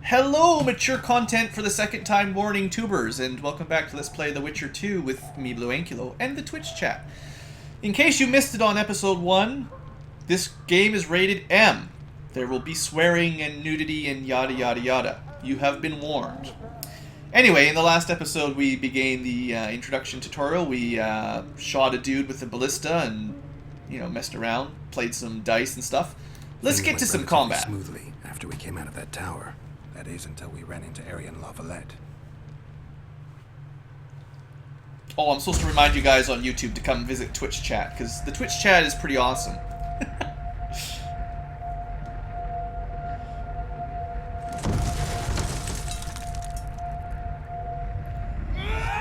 Hello, mature content for the second time warning tubers, and welcome back to Let's Play The Witcher 2 with me, BlueAnkylo, and the Twitch chat. In case you missed it on episode 1, this game is rated M. There will be swearing and nudity and yada yada yada. You have been warned. Anyway, in the last episode we began the introduction tutorial. We shot a dude with a ballista and, you know, messed around, played some dice and stuff. Let's get to some combat. Smoothly after we came out of that tower. That is until we ran into Arian Lavalette. Oh, I'm supposed to remind you guys on YouTube to come visit Twitch chat, because the Twitch chat is pretty awesome.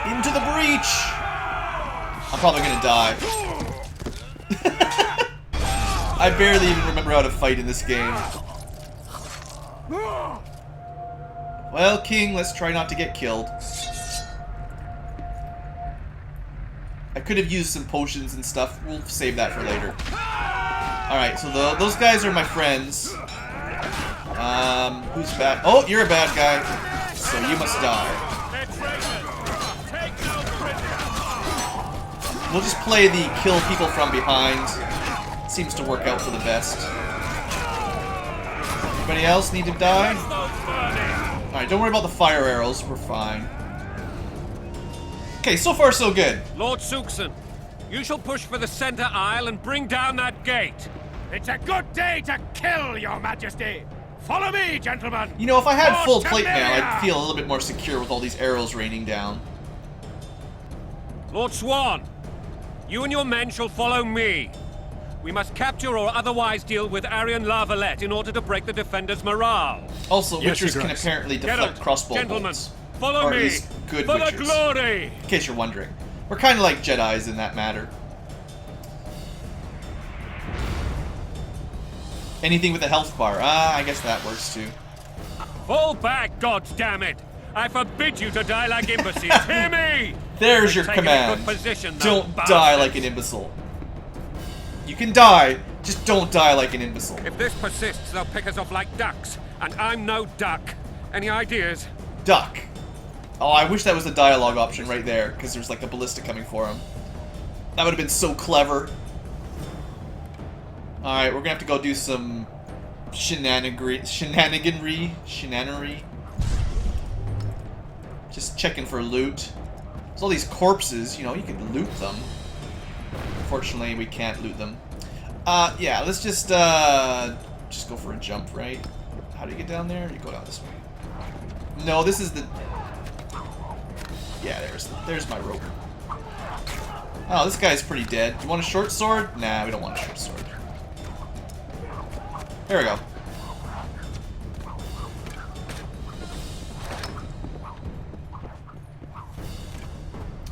Into the breach! I'm probably gonna die. I barely even remember how to fight in this game. Well, King, let's try not to get killed. I could have used some potions and stuff. We'll save that for later. Alright, so those guys are my friends. Who's bad? Oh, you're a bad guy. So you must die. We'll just play the kill people from behind. Seems to work out for the best. Anybody else need to die? Alright, don't worry about the fire arrows. We're fine. Okay, so far so good. Lord Suxon, you shall push for the center aisle and bring down that gate. It's a good day to kill, your majesty. Follow me, gentlemen. You know, if I had full plate mail, I'd feel a little bit more secure with all these arrows raining down. Lord Swan, you and your men shall follow me. We must capture or otherwise deal with Arian Lavalette in order to break the defenders' morale. Also, Witchers can apparently deflect crossbow bolts. Follow or at me least good for Witchers. the glory. In case you're wondering. We're kind of like Jedis in that matter. Anything with a health bar. I guess that works too. Fall back, goddammit! I forbid you to die like imbeciles. Hear me! There's your command. Don't die like an imbecile. You can die, just don't die like an imbecile. If this persists, they'll pick us off like ducks, and I'm no duck. Any ideas? Duck. Oh, I wish that was the dialogue option right there, because there's like a ballista coming for him. That would have been so clever. Alright, we're gonna have to go do some shenaniganry. Just checking for loot. There's all these corpses, you know, you can loot them. Unfortunately, we can't loot them. Yeah, let's just go for a jump, right? How do you get down there? You go down this way. No, this is the... Yeah, there's my rope. Oh, this guy's pretty dead. You want a short sword? Nah, we don't want a short sword. There we go.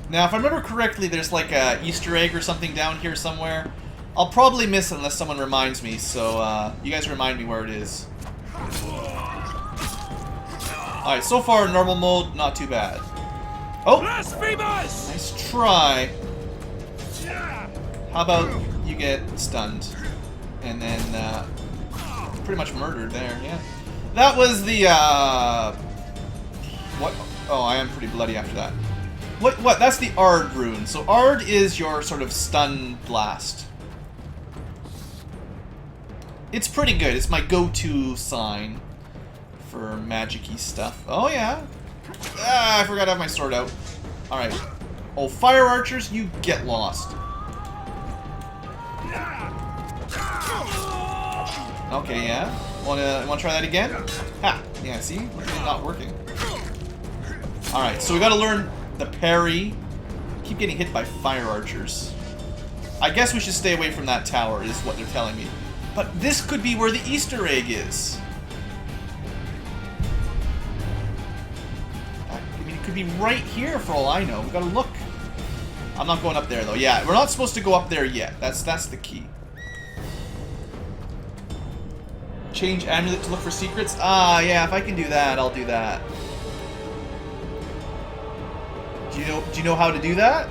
Now, if I remember correctly, there's like a Easter egg or something down here somewhere. I'll probably miss it unless someone reminds me, so you guys remind me where it is. Alright, so far normal mode, not too bad. Oh! Blasphemous! Nice try. How about you get stunned? And then, pretty much murdered there, yeah. That was the, what? Oh, I am pretty bloody after that. What? That's the Ard rune. So Ard is your sort of stun blast. It's pretty good. It's my go-to sign for magic-y stuff. Oh, yeah. Ah, I forgot to have my sword out. Alright. Oh, fire archers, you get lost. Okay, yeah. Wanna try that again? Ha! Yeah, see? It's not working. Alright, so we gotta learn the parry. Keep getting hit by fire archers. I guess we should stay away from that tower, is what they're telling me. But this could be where the Easter egg is. I mean, it could be right here for all I know. We gotta look. I'm not going up there though. Yeah, we're not supposed to go up there yet. That's the key. Change amulet to look for secrets. Ah, yeah. If I can do that, I'll do that. Do you know how to do that?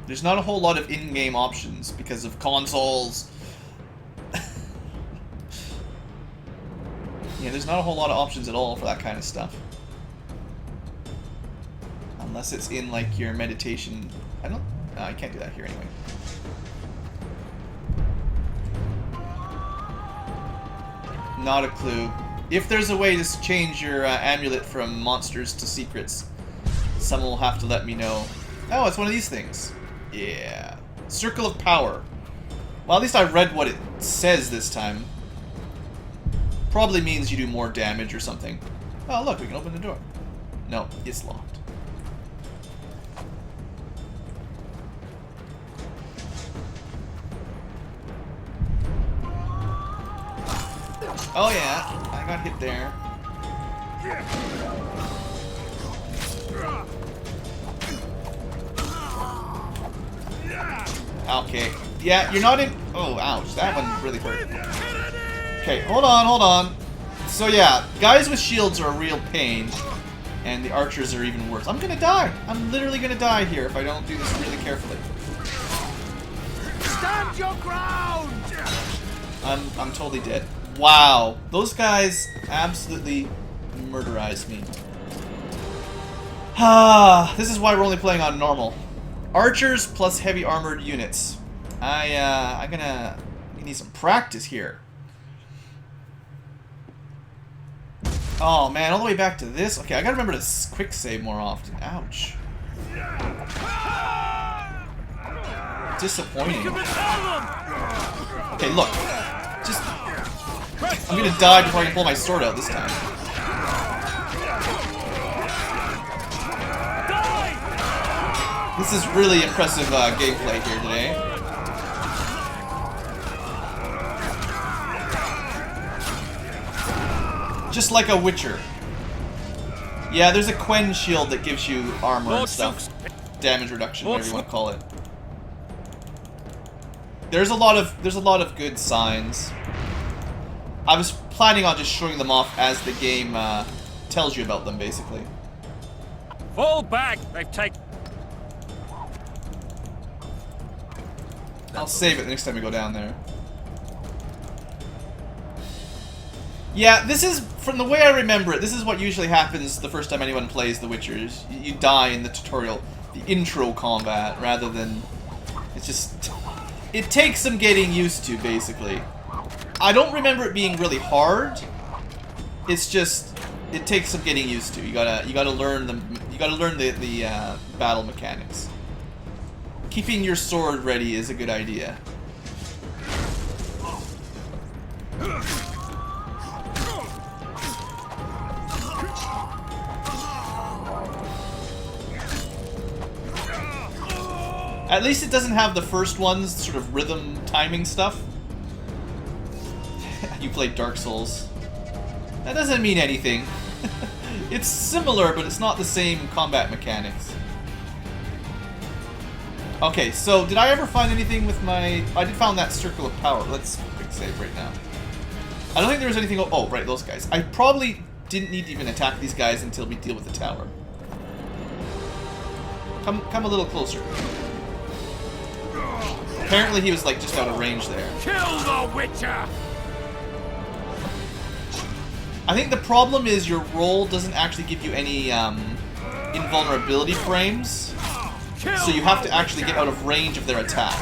There's not a whole lot of in-game options because of consoles. Yeah, there's not a whole lot of options at all for that kind of stuff. Unless it's in, like, your meditation... I don't... No, I can't do that here anyway. Not a clue. If there's a way to change your amulet from monsters to secrets, someone will have to let me know. Oh, it's one of these things. Yeah. Circle of Power. Well, at least I read what it says this time. Probably means you do more damage or something. Oh, look, we can open the door. No, it's locked. Oh yeah, I got hit there. Okay. Yeah, you're not in... Oh, ouch. That one really hurt. Okay, hold on, hold on. So yeah, guys with shields are a real pain. And the archers are even worse. I'm gonna die. I'm literally gonna die here if I don't do this really carefully. Stand your ground! I'm totally dead. Wow. Those guys absolutely murderized me. Ah, this is why we're only playing on normal. Archers plus heavy armored units. I'm gonna need some practice here. Oh man, all the way back to this? Okay, I gotta remember to quick save more often. Ouch. Disappointing. Okay, look. Just... I'm gonna die before I can pull my sword out this time. This is really impressive gameplay here today. Just like a Witcher. Yeah, there's a Quen shield that gives you armor and stuff. Damage reduction, whatever you want to call it. There's a lot of good signs. I was planning on just showing them off as the game tells you about them, basically. Fall back! They've taken... I'll save it the next time we go down there. Yeah, this is, from the way I remember it, this is what usually happens the first time anyone plays The Witchers. You die in the tutorial, the intro combat, rather than... It's just... It takes some getting used to, basically. I don't remember it being really hard. It's just... It takes some getting used to. You gotta learn the battle mechanics. Keeping your sword ready is a good idea. At least it doesn't have the first one's sort of rhythm timing stuff. You played Dark Souls. That doesn't mean anything. It's similar, but it's not the same combat mechanics. Okay, so did I ever find anything with my... I did found that Circle of Power. Let's quick save right now. I don't think there was anything... Oh, right, those guys. I probably didn't need to even attack these guys until we deal with the tower. Come a little closer. Apparently he was like just out of range there. Kill the Witcher! I think the problem is your roll doesn't actually give you any invulnerability frames. So you have to actually get out of range of their attack.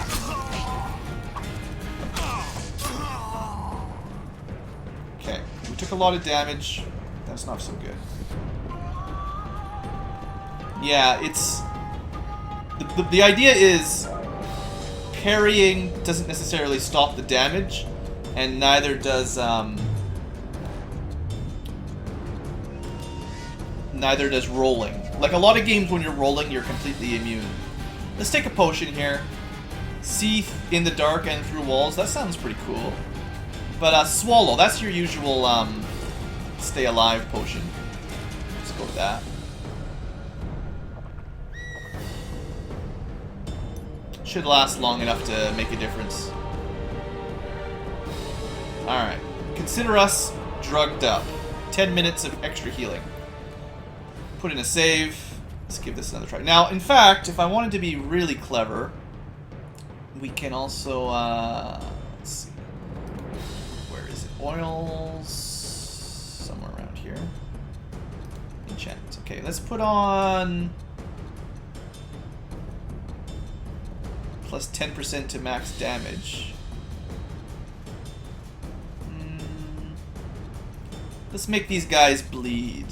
Okay, we took a lot of damage. That's not so good. Yeah, it's... The idea is... Parrying doesn't necessarily stop the damage, and neither does rolling. Like a lot of games when you're rolling, you're completely immune. Let's take a potion here. See in the dark and through walls. That sounds pretty cool. But swallow, that's your usual stay alive potion. Let's go with that. Should last long enough to make a difference. Alright. Consider us drugged up. 10 minutes of extra healing. Put in a save. Let's give this another try. Now, in fact, if I wanted to be really clever, we can also, let's see. Where is it? Oils. Okay, let's put on plus 10% to max damage. Let's make these guys bleed.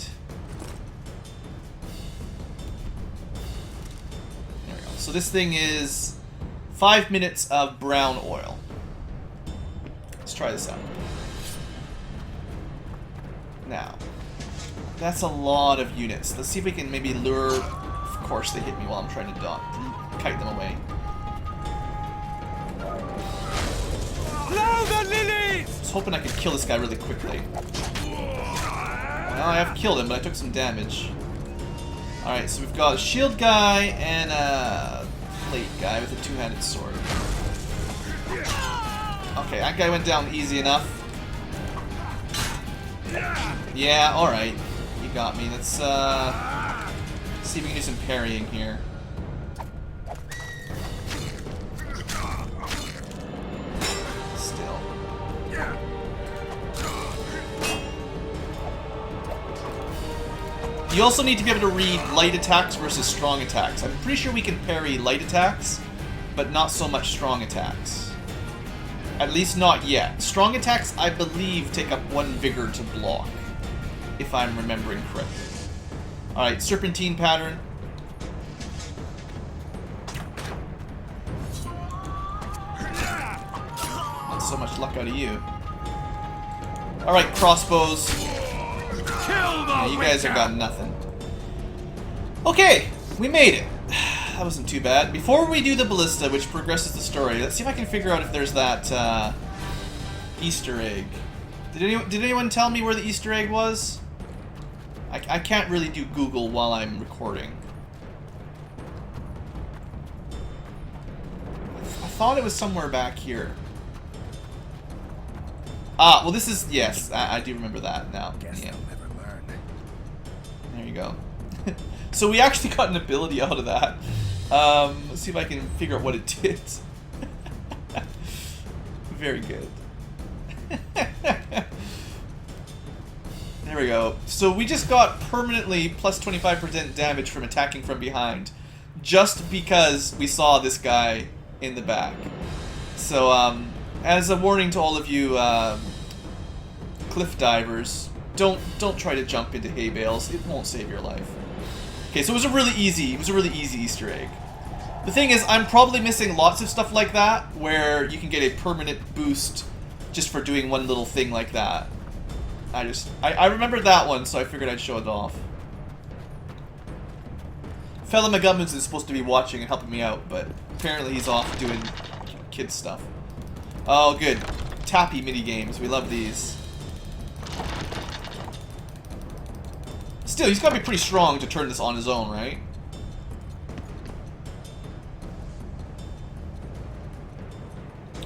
There we go. So this thing is 5 minutes of brown oil. Let's try this out. Now, that's a lot of units. Let's see if we can maybe lure... Of course they hit me while I'm trying to kite them away. Blow the lilies! I was hoping I could kill this guy really quickly. Well, I have killed him, but I took some damage. Alright, so we've got a shield guy and a plate guy with a two-handed sword. Okay, that guy went down easy enough. Yeah, alright. You got me. Let's see if we can do some parrying here. Still. You also need to be able to read light attacks versus strong attacks. I'm pretty sure we can parry light attacks, but not so much strong attacks. At least not yet. Strong attacks, I believe, take up 1 vigor to block, if I'm remembering correctly. Alright, serpentine pattern. Not so much luck out of you. Alright, crossbows. Yeah, you guys have got nothing. Okay, we made it. That wasn't too bad. Before we do the ballista, which progresses the story, let's see if I can figure out if there's that Easter egg. Did anyone tell me where the Easter egg was? I can't really do Google while I'm recording. I thought it was somewhere back here. Ah, well this is, yes, I do remember that now. Guess Yeah. they'll never learn. There you go. So we actually got an ability out of that. Let's see if I can figure out what it did. Very good. There we go. So we just got permanently plus 25% damage from attacking from behind, just because we saw this guy in the back. So as a warning to all of you cliff divers, don't try to jump into hay bales. It won't save your life. Okay, so it was a really easy Easter egg. The thing is, I'm probably missing lots of stuff like that, where you can get a permanent boost just for doing one little thing like that. I remembered that one, so I figured I'd show it off. Fella McGummons is supposed to be watching and helping me out, but apparently he's off doing kid stuff. Oh, good. Tappy mini games. We love these. Still, he's got to be pretty strong to turn this on his own, right?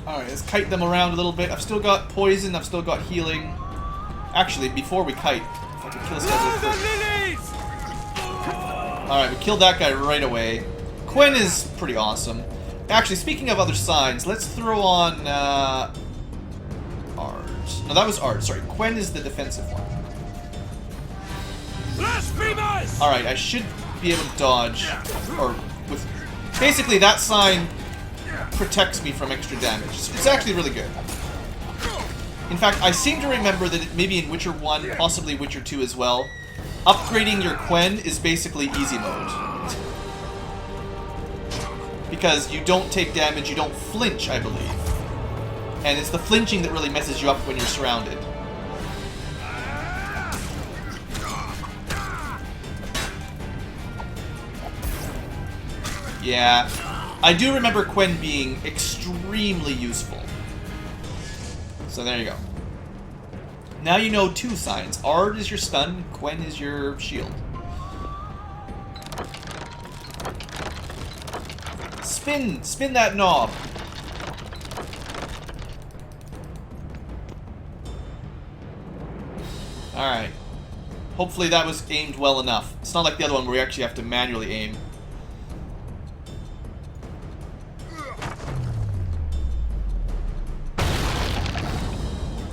Alright, let's kite them around a little bit. I've still got poison, I've still got healing. Actually, before we kite, if I could kill this guy real quick. Alright, we killed that guy right away. Quen is pretty awesome. Actually, speaking of other signs, let's throw on Art. No, that was Art. Sorry, Quen is the defensive one. Blasphemers! Alright, I should be able to dodge. Or with basically that sign protects me from extra damage. It's actually really good. In fact, I seem to remember that maybe in Witcher 1, possibly Witcher 2 as well, upgrading your Quen is basically easy mode. Because you don't take damage, you don't flinch, I believe. And it's the flinching that really messes you up when you're surrounded. Yeah, I do remember Quen being extremely useful. So there you go. Now you know 2 signs. Ard is your stun, Quen is your shield. Spin that knob. Alright. Hopefully that was aimed well enough. It's not like the other one where we actually have to manually aim.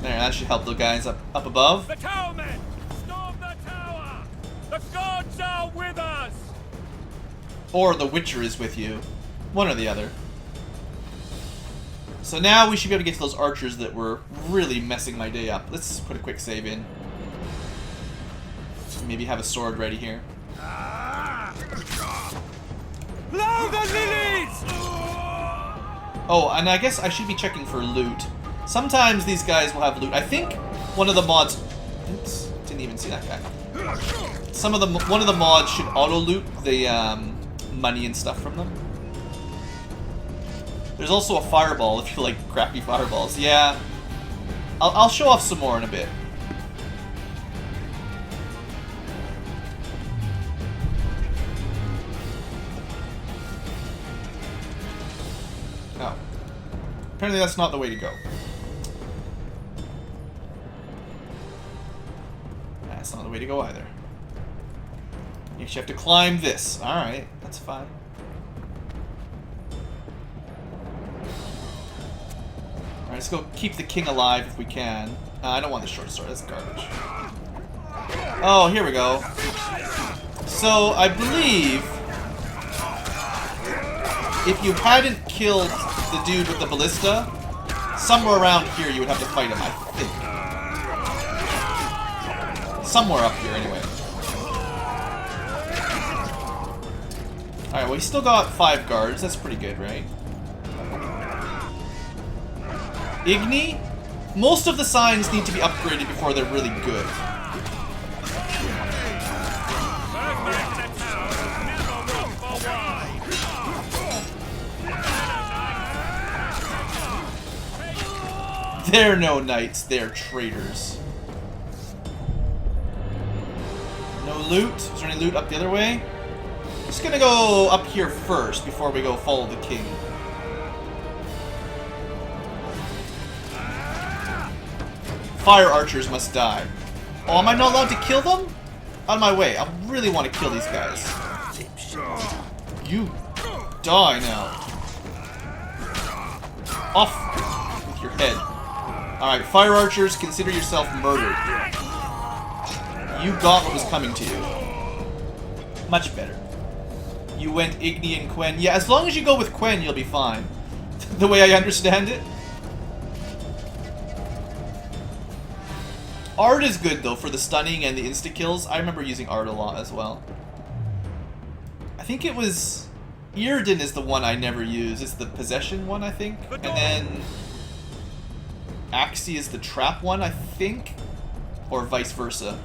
There, that should help the guys up above. The tower men! Storm the tower! The gods are with us! Or the Witcher is with you. One or the other. So now we should be able to get to those archers that were really messing my day up. Let's put a quick save in. Maybe have a sword ready here. Blow the lilies! Oh, and I guess I should be checking for loot. Sometimes these guys will have loot. I think one of the mods... Oops, didn't even see that guy. One of the mods should auto-loot the money and stuff from them. There's also a fireball if you like crappy fireballs. Yeah. I'll show off some more in a bit. Oh. Apparently that's not the way to go. That's not the way to go either. You actually have to climb this. Alright, that's fine. Alright, let's go keep the king alive if we can. I don't want the short sword, that's garbage. Oh, here we go. So, I believe if you hadn't killed the dude with the ballista, somewhere around here you would have to fight him, I think. Somewhere up here, anyway. Alright, well, we still got 5 guards. That's pretty good, right? Igni? Most of the signs need to be upgraded before they're really good. They're no knights, they're traitors. No loot? Is there any loot up the other way? Just gonna go up here first before we go follow the king. Fire archers must die. Oh, am I not allowed to kill them? Out of my way. I really want to kill these guys. You die now. Off with your head. Alright, fire archers, consider yourself murdered. You got what was coming to you. Much better. You went Igni and Quen. Yeah, as long as you go with Quen, you'll be fine. The way I understand it. Art is good, though, for the stunning and the insta-kills. I remember using Art a lot as well. I think it was... Irden is the one I never use. It's the possession one, I think. And then... Axie is the trap one, I think. Or vice versa.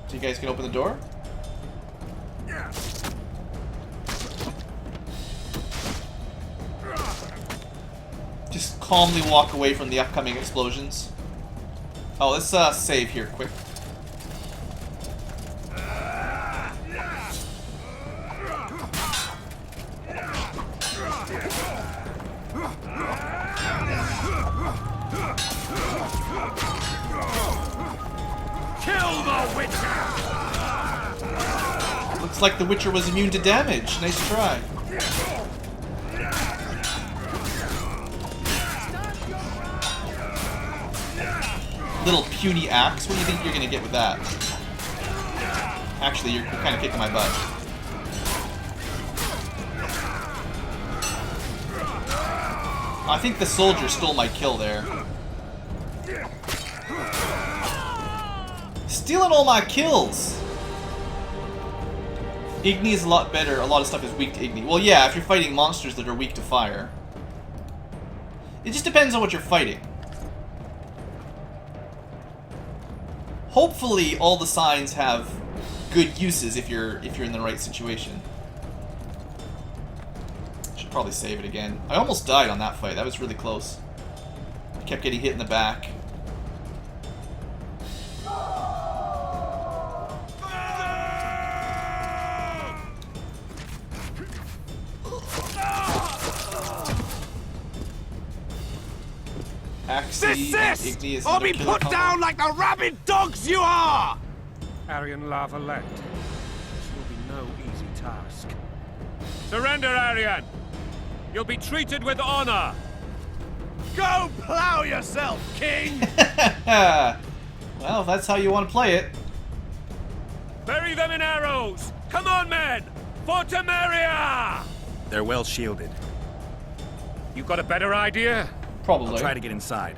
So you guys can open the door? Just calmly walk away from the upcoming explosions. Oh, let's save here, quick. Kill the Witcher! Looks like the Witcher was immune to damage. Nice try. Little puny axe. What do you think you're gonna get with that? Actually, you're kind of kicking my butt. I think the soldier stole my kill there. Stealing all my kills! Igni is a lot better. A lot of stuff is weak to Igni. Well, yeah, if you're fighting monsters that are weak to fire. It just depends on what you're fighting. Hopefully, all the signs have good uses if you're in the right situation. Should probably save it again. I almost died on that fight. That was really close. I kept getting hit in the back. Desist! Or be put down like the rabid dogs you are! Arian Lavalette. This will be no easy task. Surrender, Arian! You'll be treated with honor! Go plow yourself, king! Well, if that's how you want to play it. Bury them in arrows! Come on, men! For Temeria! They're well shielded. You got a better idea? Probably. I'll try to get inside.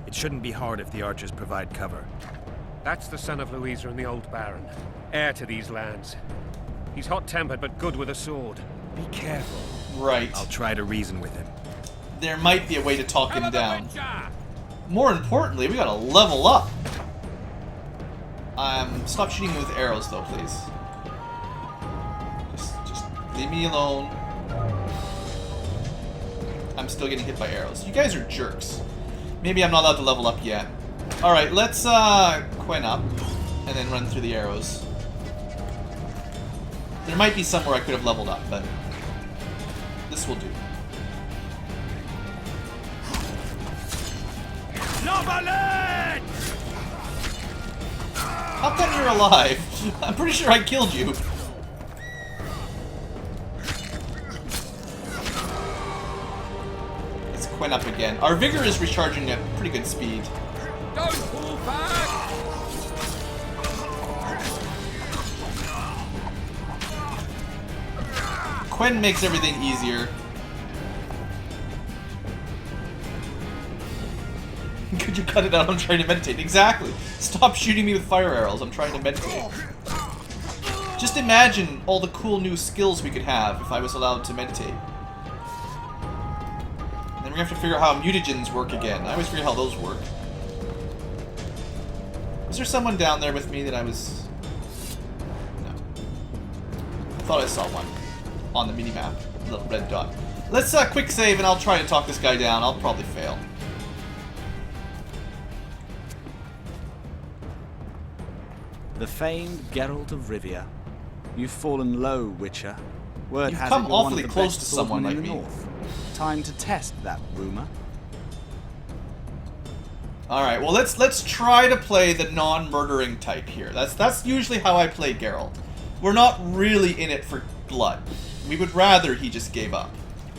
It shouldn't be hard if the archers provide cover. That's the son of Louisa and the old Baron. Heir to these lands. He's hot-tempered but good with a sword. Be careful. Right. I'll try to reason with him. There might be a way to talk him Cover the down. Witcher! More importantly, we gotta level up. Stop shooting me with arrows, though, please. Just leave me alone. I'm still getting hit by arrows. You guys are jerks. Maybe I'm not allowed to level up yet. Alright, let's Quen up and then run through the arrows. There might be somewhere I could have leveled up, but this will do. Lavalette! How come you're alive? I'm pretty sure I killed you. Let's Quen up again. Our vigor is recharging at pretty good speed. Don't pull back! Quen makes everything easier. Could you cut it out? I'm trying to meditate. Exactly. Stop shooting me with fire arrows. I'm trying to meditate. Just imagine all the cool new skills we could have if I was allowed to meditate. And then we have to figure out how mutagens work again. I always forget how those work. Was there someone down there with me that I was... No. I thought I saw one on the minimap. A little red dot. Let's quick save and I'll try to talk this guy down. I'll probably fail. The famed Geralt of Rivia. You've fallen low, Witcher. Word You've has come it you're one awfully of the close best to someone swordsmen like in the me. North. Time to test that rumor. Alright, well let's try to play the non-murdering type here. That's usually how I play Geralt. We're not really in it for blood. We would rather he just gave up.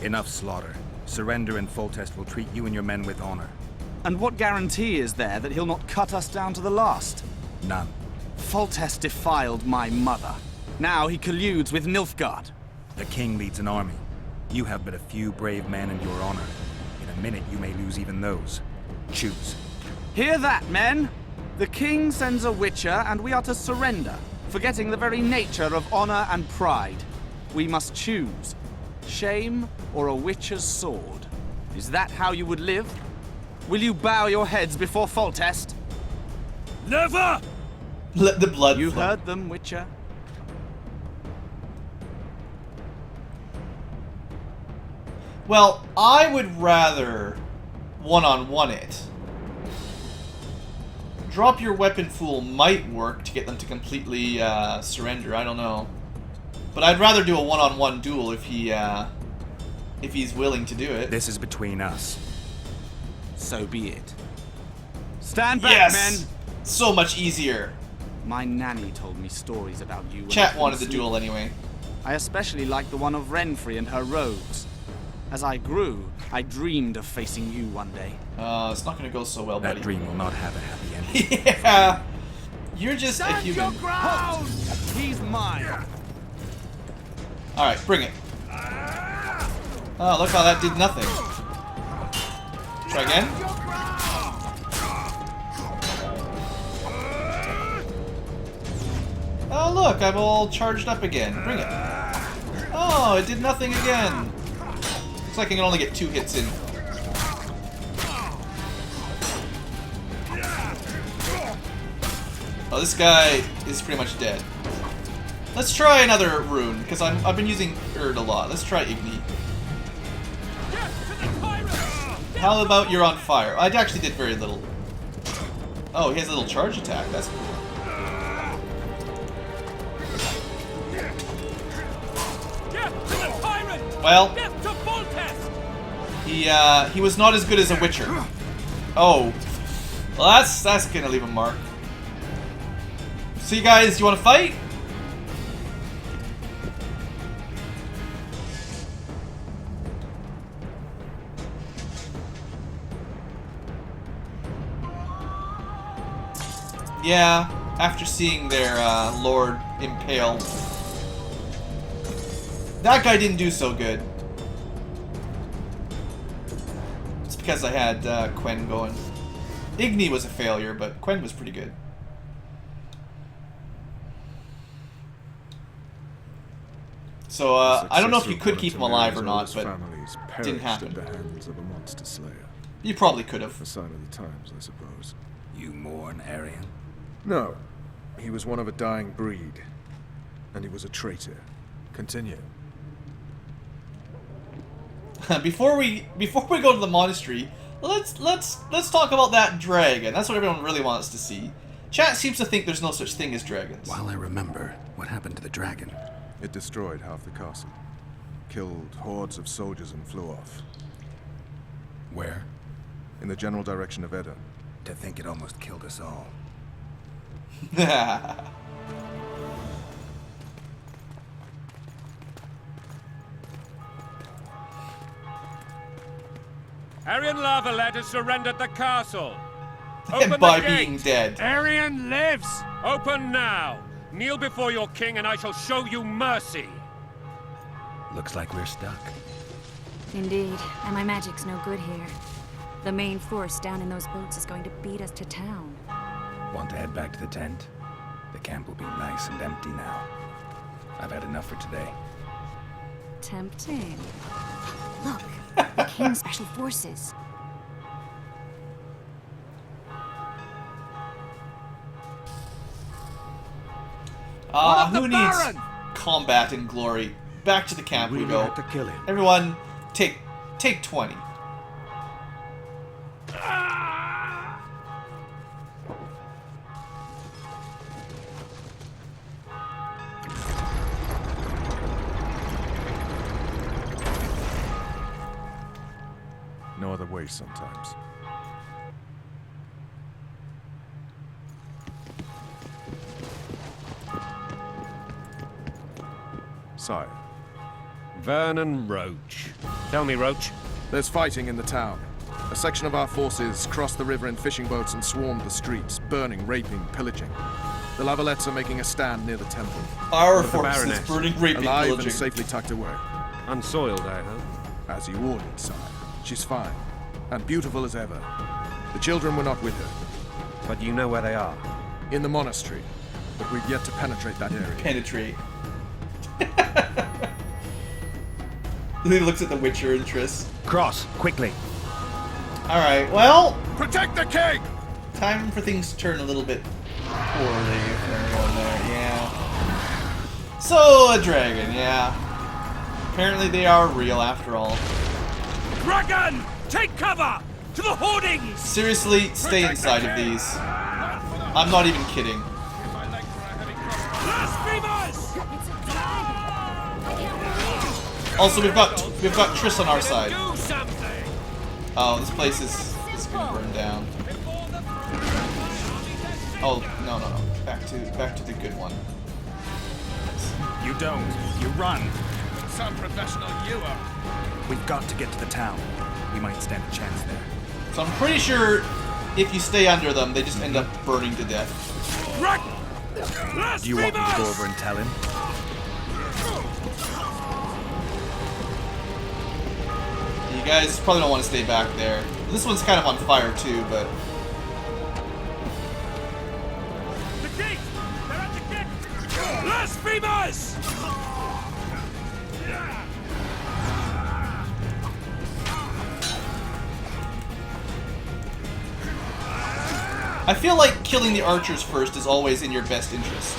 Enough slaughter. Surrender and Foltest will treat you and your men with honor. And what guarantee is there that he'll not cut us down to the last? None. Foltest defiled my mother. Now he colludes with Nilfgaard. The king leads an army. You have but a few brave men and your honor. In a minute you may lose even those. Choose. Hear that, men? The king sends a Witcher and we are to surrender, forgetting the very nature of honor and pride. We must choose. Shame or a Witcher's sword. Is that how you would live? Will you bow your heads before Foltest? Never! Let the blood You flow. heard them, Witcher. Well, I would rather one-on-one it. Drop your weapon, fool might work to get them to completely surrender. I don't know, but I'd rather do a one-on-one duel if he's willing to do it. This is between us. So be it. Stand back, Yes, men! so much easier. My nanny told me stories about you. when I Chat couldn't wanted the sleep. duel anyway. I especially liked the one of Renfri and her rogues. As I grew, I dreamed of facing you one day. It's not gonna go so well, That buddy. dream will not have a happy ending. Yeah, you're just a Stand your human. ground! He's mine. All right, bring it. Oh, look how that did nothing. Try again. Oh, look, I'm all charged up again. Bring it. Oh, it did nothing again. Looks like I can only get 2 hits in. Oh, this guy is pretty much dead. Let's try another rune, because I've been using Erd a lot. Let's try Igni. How about you're on fire? I actually did very little. Oh, he has a little charge attack. That's cool. Well, he was not as good as a Witcher. Oh, well that's gonna leave a mark. So you guys, you want to fight? Yeah, after seeing their lord impaled. That guy didn't do so good. It's because I had Quen going. Igni was a failure, but Quen was pretty good. So, I don't know if you could keep him alive or not, but it didn't happen. At the hands of a monster slayer. You probably could have. A sign of the times, I suppose. You mourn Arian? No. He was one of a dying breed. And he was a traitor. Continue. Before we go to the monastery, let's talk about that dragon. That's what everyone really wants to see. Chat seems to think there's no such thing as dragons. While I remember, what happened to the dragon? It destroyed half the castle. Killed hordes of soldiers and flew off. Where? In the general direction of Edda. To think it almost killed us all. Arian Lavalette has surrendered the castle. Open And by the gate. being dead. Arian lives. Open now. Kneel before your king and I shall show you mercy. Looks like we're stuck. Indeed, and my magic's no good here. The main force down in those boats is going to beat us to town. Want to head back to the tent? The camp will be nice and empty now. I've had enough for today. Tempting. Look, the King's Special Forces. Who needs combat and glory? Back to the camp we go. Had to kill him. Everyone, take 20. No other way sometimes. Sire. Vernon Roach. Tell me, Roach. There's fighting in the town. A section of our forces crossed the river in fishing boats and swarmed the streets, burning, raping, pillaging. The Lavalettes are making a stand near the temple. Our the forces Baroness? burning, raping, Alive pillaging. and safely tucked away. Unsoiled, I hope. As you ordered, sire. She's fine. And beautiful as ever. The children were not with her. But you know where they are. In the monastery. But we've yet to penetrate that area. Penetrate. He looks at the Witcher and Triss. Cross, quickly. Alright, well, Protect the king! time for things to turn a little bit poorly for everyone there, yeah. So, a dragon, yeah. Apparently they are real after all. Dragon! Take cover! To the hoardings! Seriously, stay inside of these. I'm not even kidding. Blasphemers! It's a dragon! I can't believe it! Also, we've got Triss on our side. Do something! Oh, this place is gonna burn down. Oh, no. Back to the good one. You don't. You run. Some professional you are. We've got to get to the town. We might stand a chance there. So I'm pretty sure if you stay under them, they just end up burning to death. Do you want me to go over and tell him? You guys probably don't want to stay back there. This one's kind of on fire too, but The gate! They're at the gate! Blasphemers! I feel like killing the archers first is always in your best interest.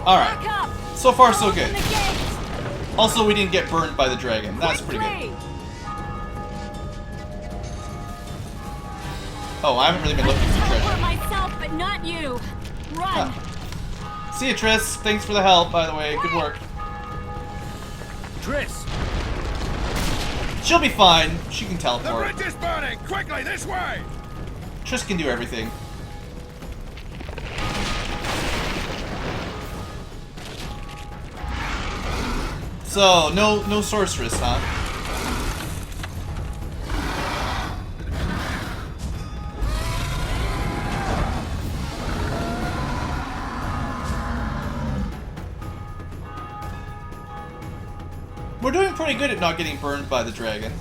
Alright. So far, so good. Also, we didn't get burned by the dragon. That's pretty good. Oh, I haven't really been looking for Teleport treasure. myself, but not you. Run. See you, Triss. Thanks for the help, by the way. Good work. Triss! She'll be fine. She can The teleport. bridge is burning! Quickly, this way! Triss can do everything. So, no sorceress, huh? We're doing pretty good at not getting burned by the dragon.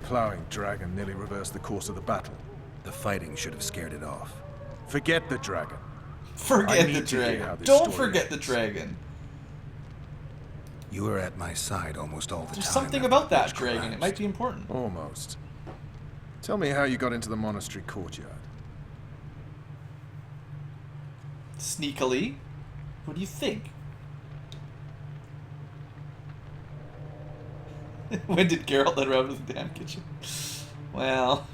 Plowing dragon nearly reversed the course of the battle. The fighting should have scared it off. Forget the dragon. Forget the need to hear how dragon. this Don't story forget the ends. dragon. You were at my side almost all the There's time. something after about the that bridge dragon. It collapsed. might be important. Almost. Tell me how you got into the monastery courtyard. Sneakily. What do you think? When did Geralt let her out of the damn kitchen? Well...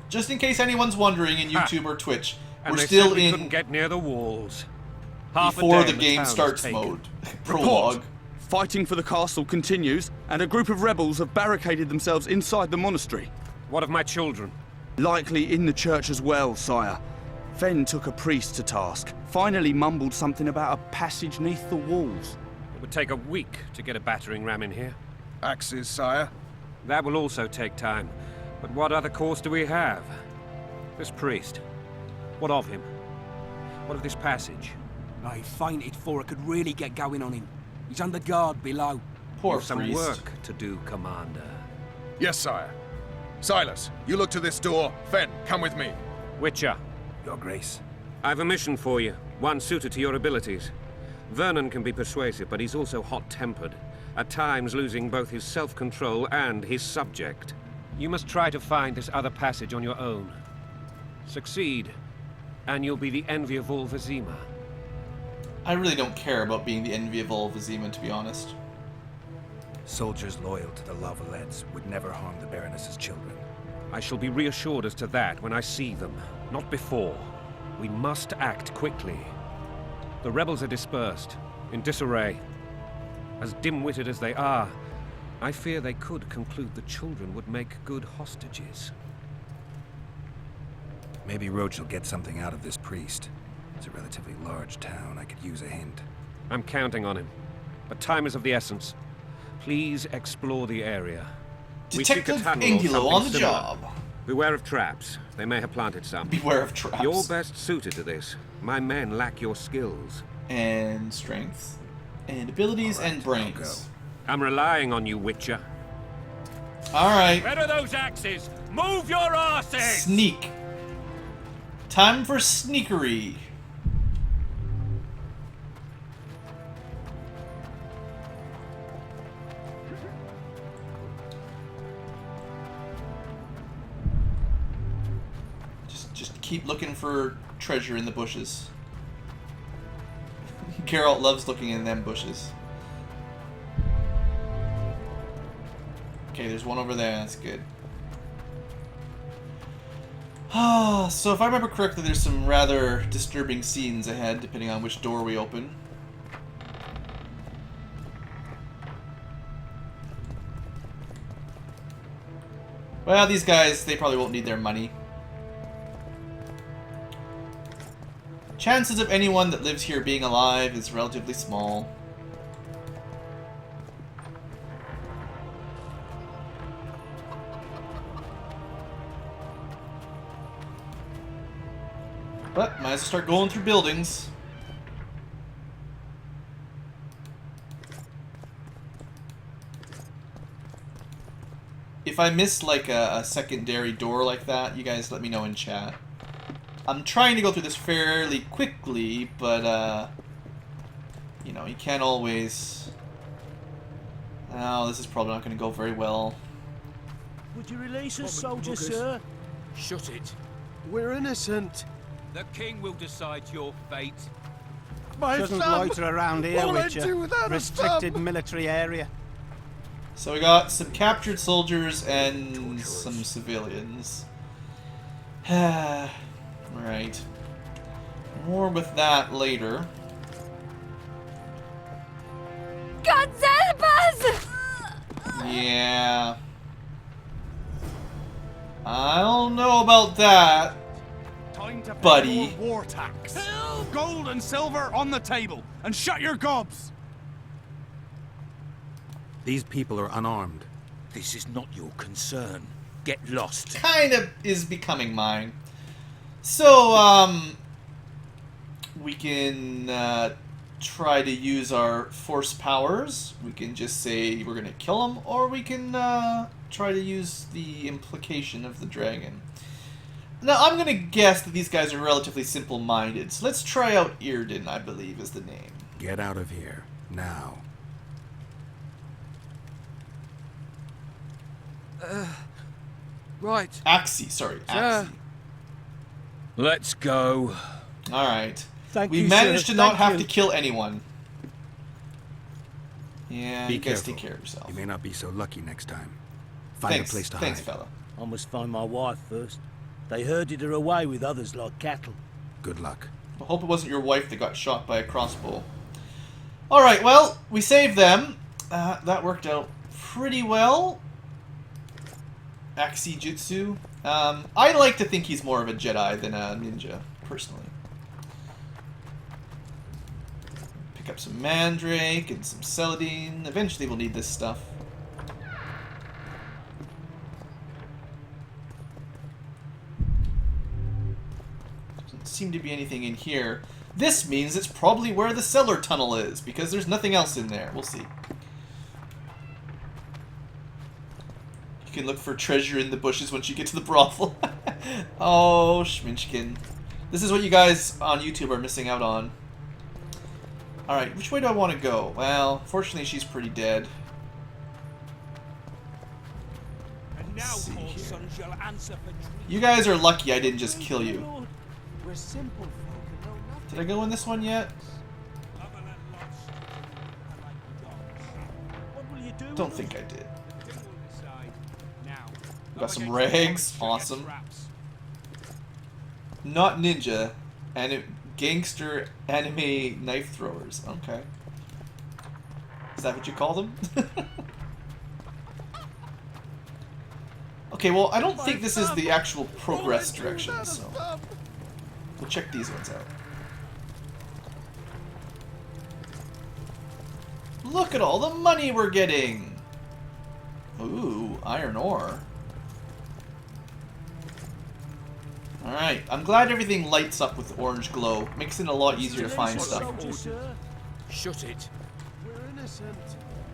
Just in case anyone's wondering in YouTube or Twitch, And we're they still said we in couldn't get near the walls. Half a before day the and game town is starts taken. mode. Report. Prologue. Fighting for the castle continues, and a group of rebels have barricaded themselves inside the monastery. What of my children? Likely in the church as well, sire. Fen took a priest to task, finally mumbled something about a passage neath the walls. It would take a week to get a battering ram in here. Axes, sire. That will also take time. But what other course do we have? This priest. What of him? What of this passage? I fainted before I could really get going on him. He's under guard below. Poor You've some priest. work to do, Commander. Yes, sire. Silas, you look to this door. Fen, come with me. Witcher, Your Grace. I've a mission for you. One suited to your abilities. Vernon can be persuasive, but he's also hot-tempered. At times losing both his self-control and his subject. You must try to find this other passage on your own. Succeed, and you'll be the envy of all Vizima. I really don't care about being the envy of all Vizima, to be honest. Soldiers loyal to the Lavalettes would never harm the Baroness's children. I shall be reassured as to that when I see them, not before. We must act quickly. The rebels are dispersed, in disarray. As dim-witted as they are, I fear they could conclude the children would make good hostages. Maybe Roach will get something out of this priest. It's a relatively large town. I could use a hint. I'm counting on him, but time is of the essence. Please explore the area. We seek a Detective tunnel or Angulo something on the similar. job. Beware of traps. They may have planted some. Beware of traps. You're best suited to this. My men lack your skills. And strength. And abilities All right, and brains. I'm relying on you, Witcher. Alright. Where are those axes? Move your asses! Sneak. Time for sneakery. Just keep looking for treasure in the bushes. Geralt loves looking in them bushes. Okay, there's one over there. That's good. So if I remember correctly, there's some rather disturbing scenes ahead, depending on which door we open. Well, these guys, they probably won't need their money. Chances of anyone that lives here being alive is relatively small. But might as well start going through buildings. If I miss like a secondary door like that, you guys let me know in chat. I'm trying to go through this fairly quickly, but you know, you can't always... Oh, this is probably not going to go very well. Would you release us, soldier, sir? Shut it. We're innocent. The king will decide your fate. My Shouldn't son! loiter around here, What will I Witcher. do without a Restricted thumb? military area. So we got some captured soldiers and some civilians. Right. More with that later. God help us! Yeah. I don't know about that. Time buddy. War tax. Gold and silver on the table, and shut your gobs. These people are unarmed. This is not your concern. Get lost. Kind of is becoming mine. So, we can try to use our force powers. We can just say we're going to kill them, or we can try to use the implication of the dragon. Now, I'm going to guess that these guys are relatively simple-minded, so let's try out Irden, I believe is the name. Get out of here, now. Right. Axie, sorry, Axie. Let's go. Alright. Thank We you, managed sir. to not Thank have you. to kill anyone. Yeah, Be you guys careful. take care of yourself. You may not be so lucky next time. Find Thanks, a place to thanks, hide. fella. I must find my wife first. They herded her away with others like cattle. Good luck. I hope it wasn't your wife that got shot by a crossbow. Alright, well, we saved them. That worked out pretty well. Axie Jutsu. I like to think he's more of a Jedi than a ninja, personally. Pick up some Mandrake and some Celadine. Eventually we'll need this stuff. Doesn't seem to be anything in here. This means it's probably where the cellar tunnel is, because there's nothing else in there. We'll see. You can look for treasure in the bushes once you get to the brothel. Oh, Schminchkin. This is what you guys on YouTube are missing out on. Alright, which way do I want to go? Well, fortunately she's pretty dead. And now, see poor here. son shall answer for treason. You guys are lucky I didn't just kill you. Lord, we're simple folk and know nothing. Did I go in this one yet? Lavalette lost. I like dogs. What will you do? Don't with think us? I did. Tim will decide. Now. Got some Up against the rags, forest, check awesome. its traps. Not ninja, and gangster anime knife throwers. Okay. Is that what you call them? Okay, well, I don't think this is the actual progress direction, so we'll check these ones out. Look at all the money we're getting! Ooh, iron ore. Alright, I'm glad everything lights up with orange glow. Makes it a lot easier to find Relations, stuff. soldier, sir. Shut it. We're innocent.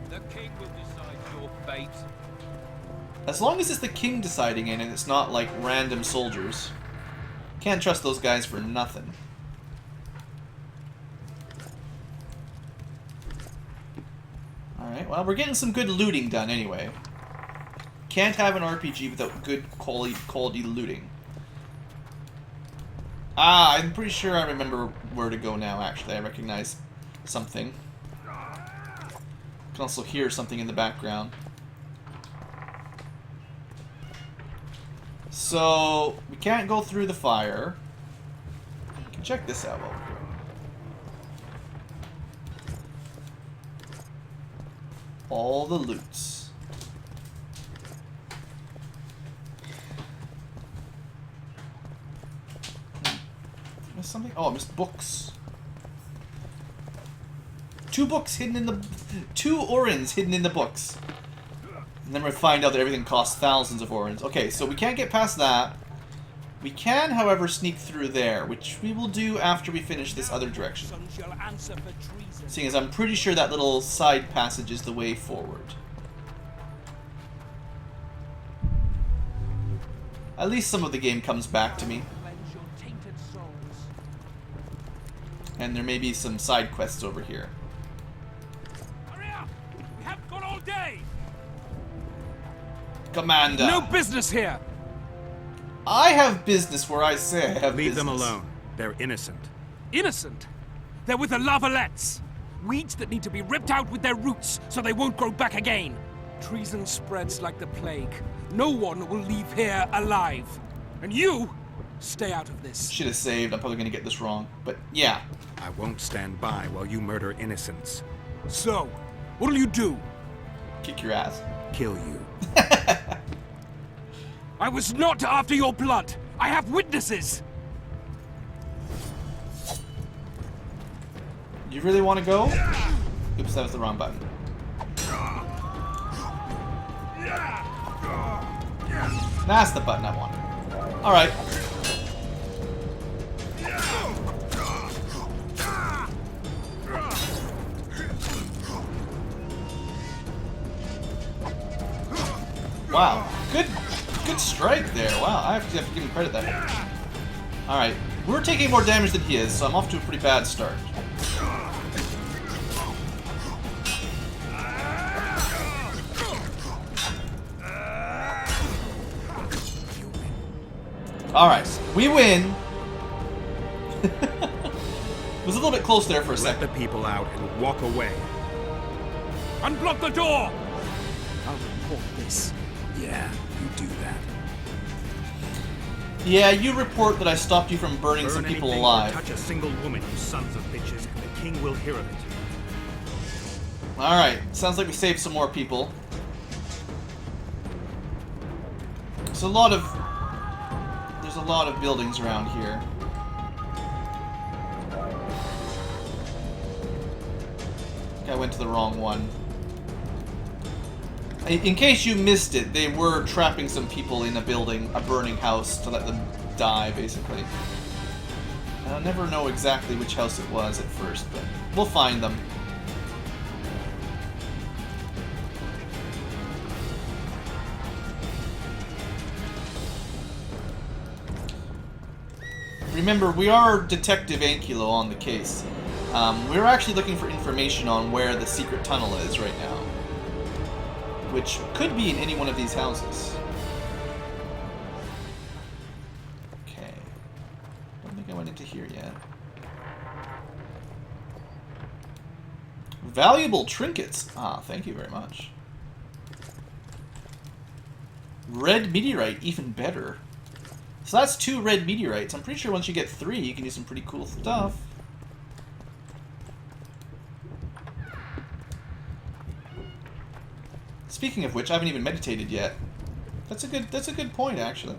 The king will decide your fate. As long as it's the king deciding it and it's not like random soldiers. Can't trust those guys for nothing. Alright, well, we're getting some good looting done anyway. Can't have an RPG without good quality looting. Ah, I'm pretty sure I remember where to go now, actually. I recognize something. Can also hear something in the background. So, we can't go through the fire. We can check this out while we're here. All the loots. Missed something? Oh, I missed books. Two books hidden in the... Two orens hidden in the books. And then we find out that everything costs thousands of orens. Okay, so we can't get past that. We can, however, sneak through there, which we will do after we finish this other direction. Son shall answer for treason. Seeing as I'm pretty sure that little side passage is the way forward. At least some of the game comes back to me. Cleanse your tainted souls. And there may be some side quests over here. Hurry up! We haven't got all day! Commander! No business here. I have business where I say I have Leave business. them alone. They're innocent. Innocent. They're with the Lavalettes. Weeds that need to be ripped out with their roots so they won't grow back again. Treason spreads like the plague. No one will leave here alive. And you, stay out of this. Should have saved. I'm probably going to get this wrong. But yeah. I won't stand by while you murder innocents. So, what'll you do? Kick your ass. Kill you. I was not after your blood. I have witnesses. You really want to go? Oops, that was the wrong button. That's the button I wanted. Alright. Wow. Good strike there. Wow, I have to give him credit there. Alright. We're taking more damage than he is, so I'm off to a pretty bad start. Alright, we win. It was a little bit close there for a second. Let the people out and walk away. Unblock the door! I'll report this. Yeah, you do that. Yeah, you report that I stopped you from burning some people anything alive. or touch a single woman, you sons of bitches, and the king will hear of it. Alright, sounds like we saved some more people. There's a lot of buildings around here. I think I went to the wrong one. In case you missed it, they were trapping some people in a building, a burning house, to let them die, basically. And I'll never know exactly which house it was at first, but we'll find them. Remember, we are Detective Ankylo on the case. We're actually looking for information on where the secret tunnel is right now. Which could be in any one of these houses. Okay. Don't think I went into here yet. Valuable trinkets. Ah, thank you very much. Red meteorite, even better. So that's 2 red meteorites. I'm pretty sure once you get 3, you can do some pretty cool stuff. Speaking of which, I haven't even meditated yet. That's a good point, actually.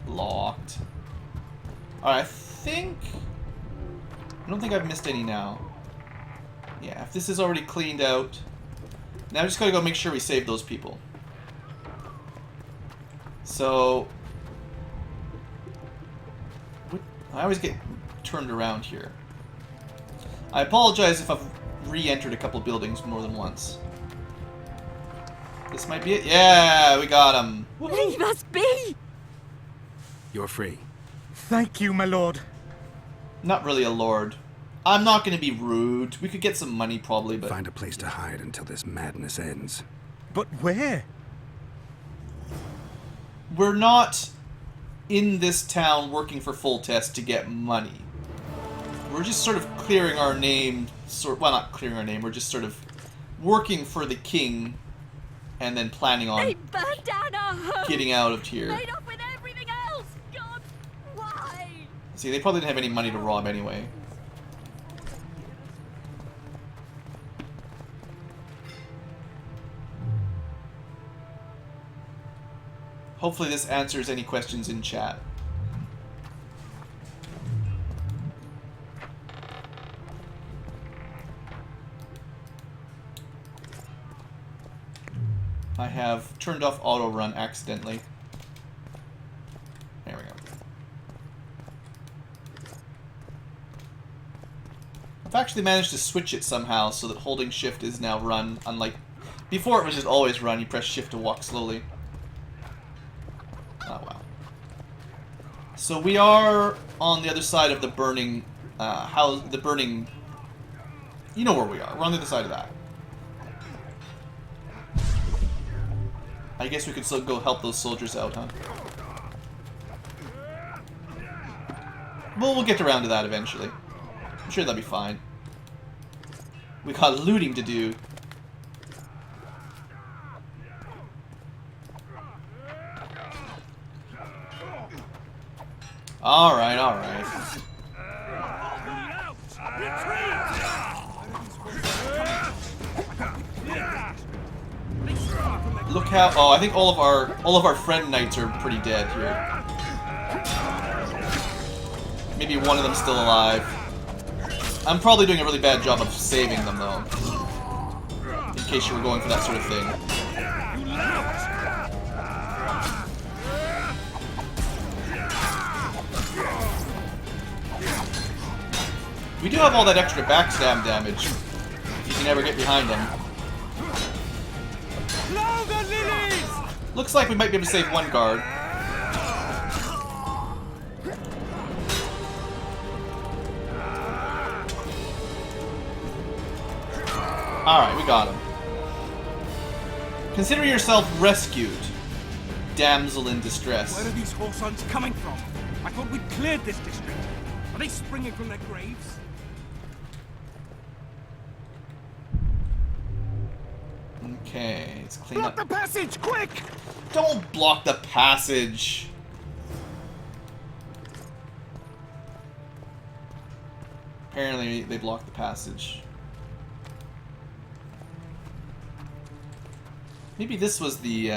Locked. Alright, I don't think I've missed any now. Yeah, if this is already cleaned out. Now I just gotta go make sure we save those people. So I always get turned around here. I apologize if I've re-entered a couple buildings more than once. This might be it. Yeah, we got him. He must be! You're free. Thank you, my lord. Not really a lord. I'm not going to be rude. We could get some money probably, but... Find a place to hide until this madness ends. But where? We're not in this town working for Full Test to get money. We're just sort of clearing our name, well, not clearing our name, we're just sort of working for the king and then planning on They burned down our home! getting out of here. Made off with everything else! God, why? See, they probably didn't have any money to rob anyway. Hopefully this answers any questions in chat. I have turned off auto run accidentally. There we go. I've actually managed to switch it somehow so that holding shift is now run, unlike before it was just always run, you press shift to walk slowly. Oh wow. So we are on the other side of the burning house, the burning, you know where we are. We're on the other side of that. I guess we could still go help those soldiers out, huh? Well, we'll get around to that eventually. I'm sure that'll be fine. We got looting to do. Alright, alright. Look how... Oh, I think all of our friend knights are pretty dead here. Maybe one of them's still alive. I'm probably doing a really bad job of saving them, though. In case you were going for that sort of thing. We do have all that extra backstab damage. You can never get behind them. Looks like we might be able to save one guard. Alright, we got him. Consider yourself rescued, damsel in distress. Where are these whoresons coming from? I thought we'd cleared this district. Are they springing from their graves? Okay, let's clean up. Block the passage, quick! Don't block the passage. Apparently, they blocked the passage. Maybe this was the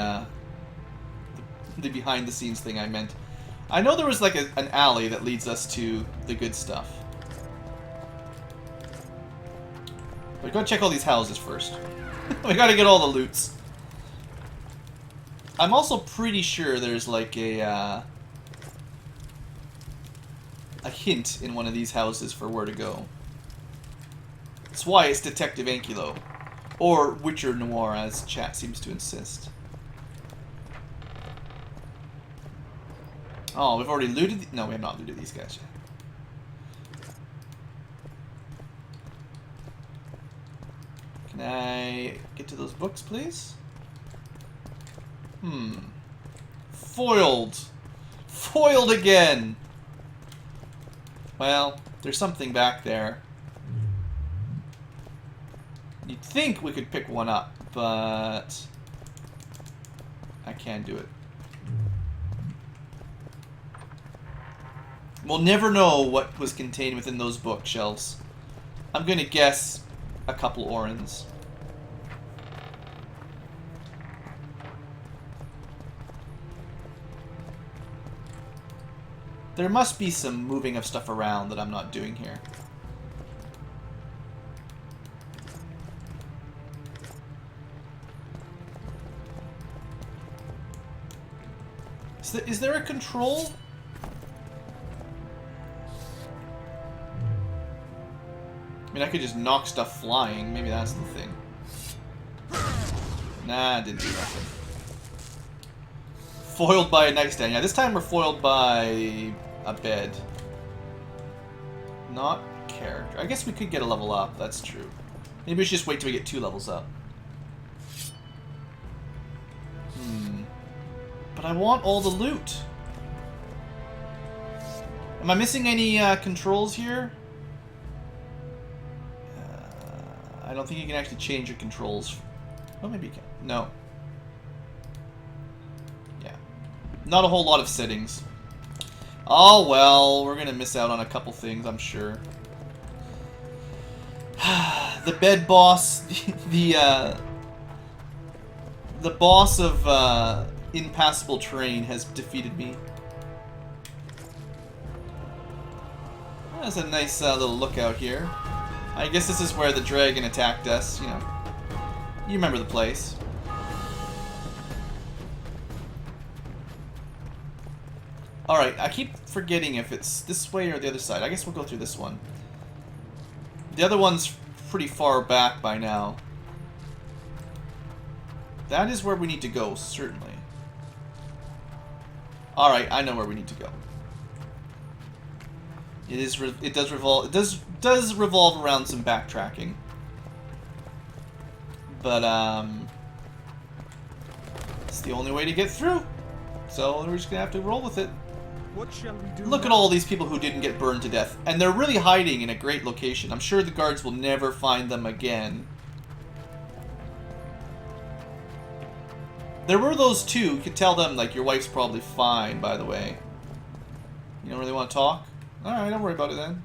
behind-the-scenes thing I meant. I know there was like an alley that leads us to the good stuff. But go check all these houses first. We gotta get all the loots. I'm also pretty sure there's like a hint in one of these houses for where to go. That's why it's Detective Ankylo. Or Witcher Noir, as chat seems to insist. Oh, we've already looted... No, we have not looted these guys yet. Can I get to those books, please? Foiled! Foiled again! Well, there's something back there. You'd think we could pick one up, but I can't do it. We'll never know what was contained within those bookshelves. I'm gonna guess a couple orans. There must be some moving of stuff around that I'm not doing here. Is there a control? I mean, I could just knock stuff flying. Maybe that's the thing. Nah, didn't do nothing. Foiled by a nightstand. Yeah, this time we're foiled by a bed. Not character. I guess we could get a level up. That's true. Maybe we should just wait till we get 2 levels up. But I want all the loot. Am I missing any controls here? I don't think you can actually change your controls. Oh, maybe you can. No. Yeah. Not a whole lot of settings. Oh, well, we're gonna miss out on a couple things, I'm sure. The bed boss, the boss of impassable terrain has defeated me. That's a nice little lookout here. I guess this is where the dragon attacked us, you know. You remember the place. Alright, I keep forgetting if it's this way or the other side. I guess we'll go through this one. The other one's pretty far back by now. That is where we need to go, certainly. Alright, I know where we need to go. It does revolve around some backtracking. But it's the only way to get through. So we're just gonna have to roll with it. What shall we do? Look at all these people who didn't get burned to death. And they're really hiding in a great location. I'm sure the guards will never find them again. There were those two. You could tell them, like, your wife's probably fine, by the way. You don't really want to talk? Alright, don't worry about it then.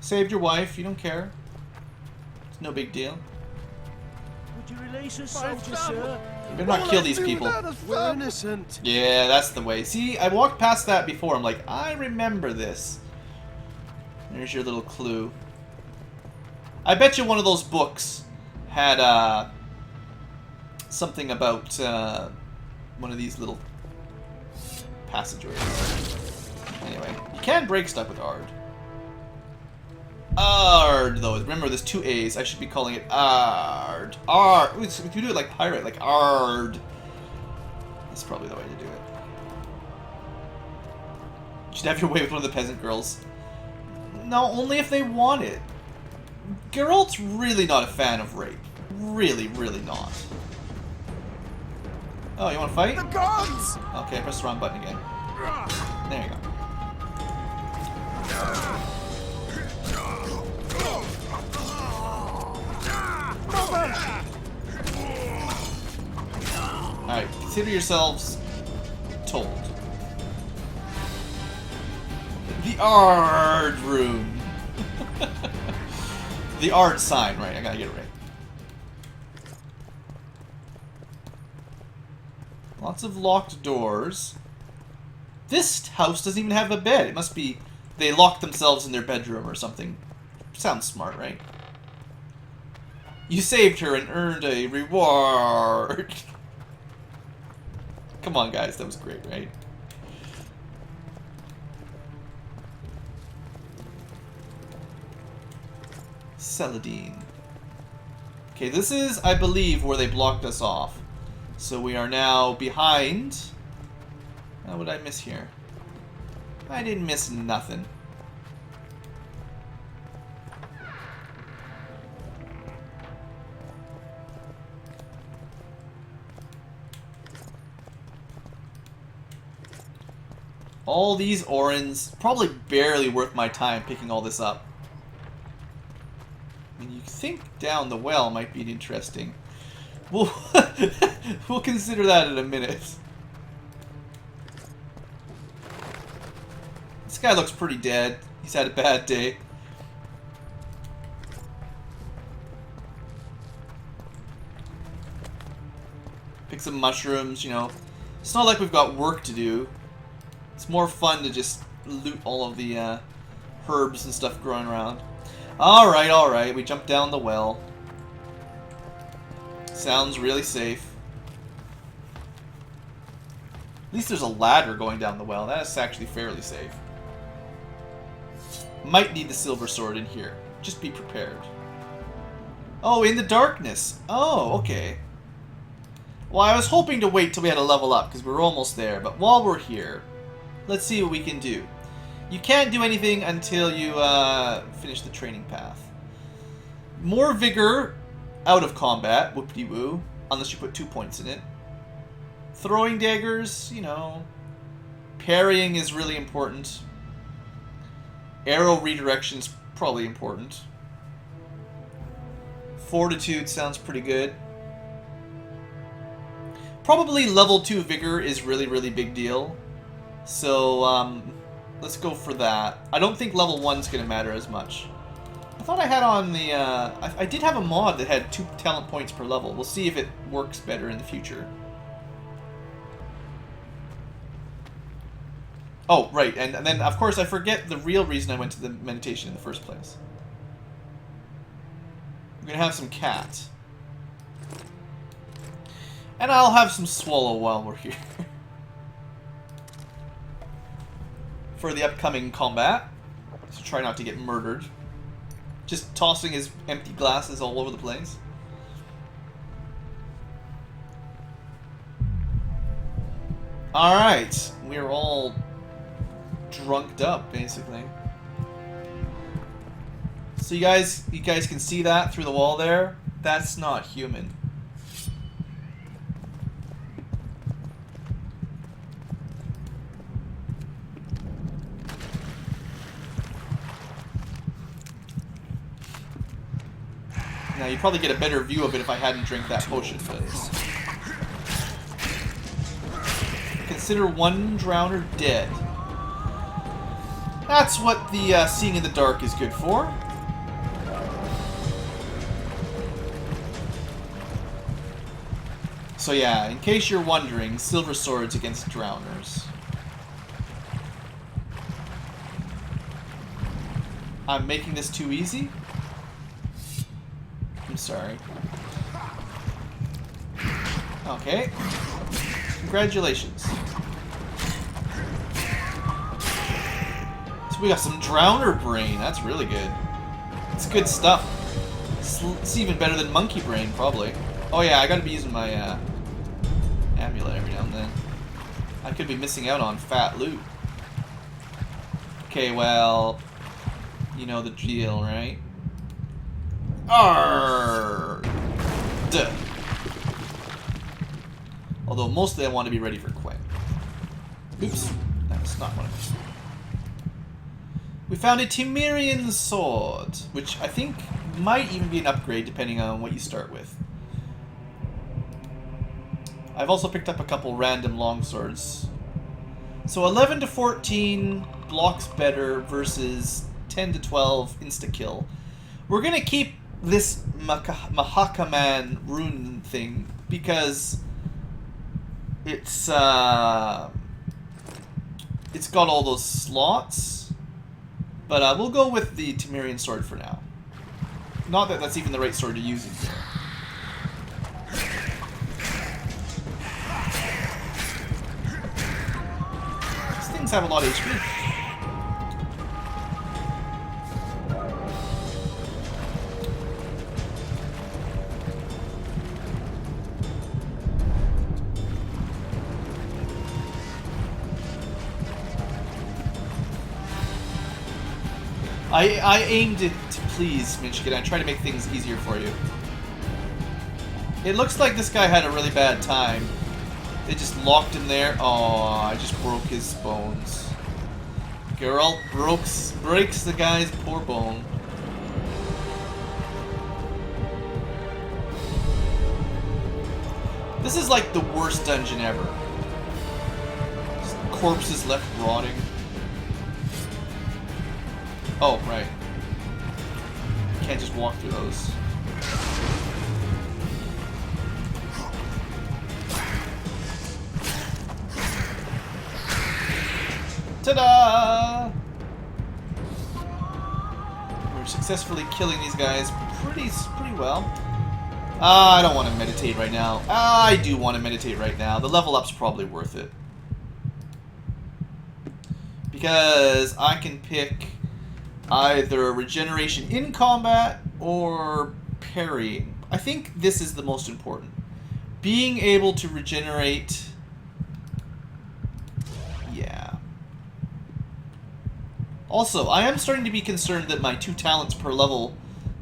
Saved your wife, you don't care. It's no big deal. Would you release us, soldier, sir? You better not kill these people. We're innocent. Yeah, that's the way. See, I walked past that before. I'm like, I remember this. There's your little clue. I bet you one of those books had something about one of these little passageways. Anyway, you can break stuff with Ard. Ard, though. Remember, there's two A's. I should be calling it Ard. Ard. Ooh, if you do it like pirate, like Ard. That's probably the way to do it. You should have your way with one of the peasant girls. No, only if they want it. Geralt's really not a fan of rape. Really, really not. Oh, you want to fight? The gods! Okay, press the wrong button again. There you go. Alright, consider yourselves told. The Ard room. The Ard sign, right? I gotta get it right. Lots of locked doors. This house doesn't even have a bed. It must be they locked themselves in their bedroom or something. Sounds smart, right? You saved her and earned a reward. Come on, guys. That was great, right? Celadine. Okay, this is, I believe, where they blocked us off. So we are now behind. What did I miss here? I didn't miss nothing. All these Orans, probably barely worth my time picking all this up. I mean, you think down the well might be interesting. We'll, we'll consider that in a minute. This guy looks pretty dead. He's had a bad day. Pick some mushrooms, you know. It's not like we've got work to do. It's more fun to just loot all of the herbs and stuff growing around. Alright, alright. We jump down the well. Sounds really safe. At least there's a ladder going down the well. That is actually fairly safe. Might need the silver sword in here. Just be prepared. Oh, in the darkness. Oh, okay. Well, I was hoping to wait till we had a level up because we were almost there. But while we're here, let's see what we can do. You can't do anything until you finish the training path. More vigor out of combat, whoop-de-woo, unless you put 2 points in it. Throwing daggers, you know. Parrying is really important. Arrow redirection's probably important. Fortitude sounds pretty good. Probably level 2 vigor is really, really big deal. So, let's go for that. I don't think level 1's going to matter as much. I thought I had on the, I did have a mod that had 2 talent points per level. We'll see if it works better in the future. Oh, right, and then, of course, I forget the real reason I went to the meditation in the first place. We're going to have some cat. And I'll have some swallow while we're here. For the upcoming combat. So try not to get murdered. Just tossing his empty glasses all over the place. Alright. We're all drunked up, basically. So you guys can see that through the wall there? That's not human. Now, you'd probably get a better view of it if I hadn't drank that potion, but... Consider one drowner dead. That's what the seeing in the dark is good for. So So yeah, in case you're wondering, silver swords against drowners. I'm making this too easy? I'm sorry. Okay. Congratulations. So we got some drowner brain. That's really good. It's good stuff. It's even better than monkey brain, probably. Oh yeah, I gotta be using my amulet every now and then. I could be missing out on fat loot. Okay, well, you know the deal, right? Arrgh! Duh. Although mostly I want to be ready for Quinn. Oops, that's not what I meant. We found a Temerian sword, which I think might even be an upgrade depending on what you start with. I've also picked up a couple random longswords. So 11 to 14 blocks better versus 10 to 12 insta-kill. We're gonna keep this Mahakaman rune thing because it's got all those slots. But we'll go with the Temerian sword for now. Not that that's even the right sword to use in here. These things have a lot of HP. I aimed it to please, Minchkin. I try to make things easier for you. It looks like this guy had a really bad time. They just locked him there. Oh, I just broke his bones. Geralt breaks the guy's poor bone. This is like the worst dungeon ever. Just corpses left rotting. Oh, right. You can't just walk through those. Ta-da! We're successfully killing these guys pretty well. I don't want to meditate right now. I do want to meditate right now. The level up's probably worth it. Because I can pick either regeneration in combat or parrying. I think this is the most important. Being able to regenerate. Yeah. Also, I am starting to be concerned that my 2 talents per level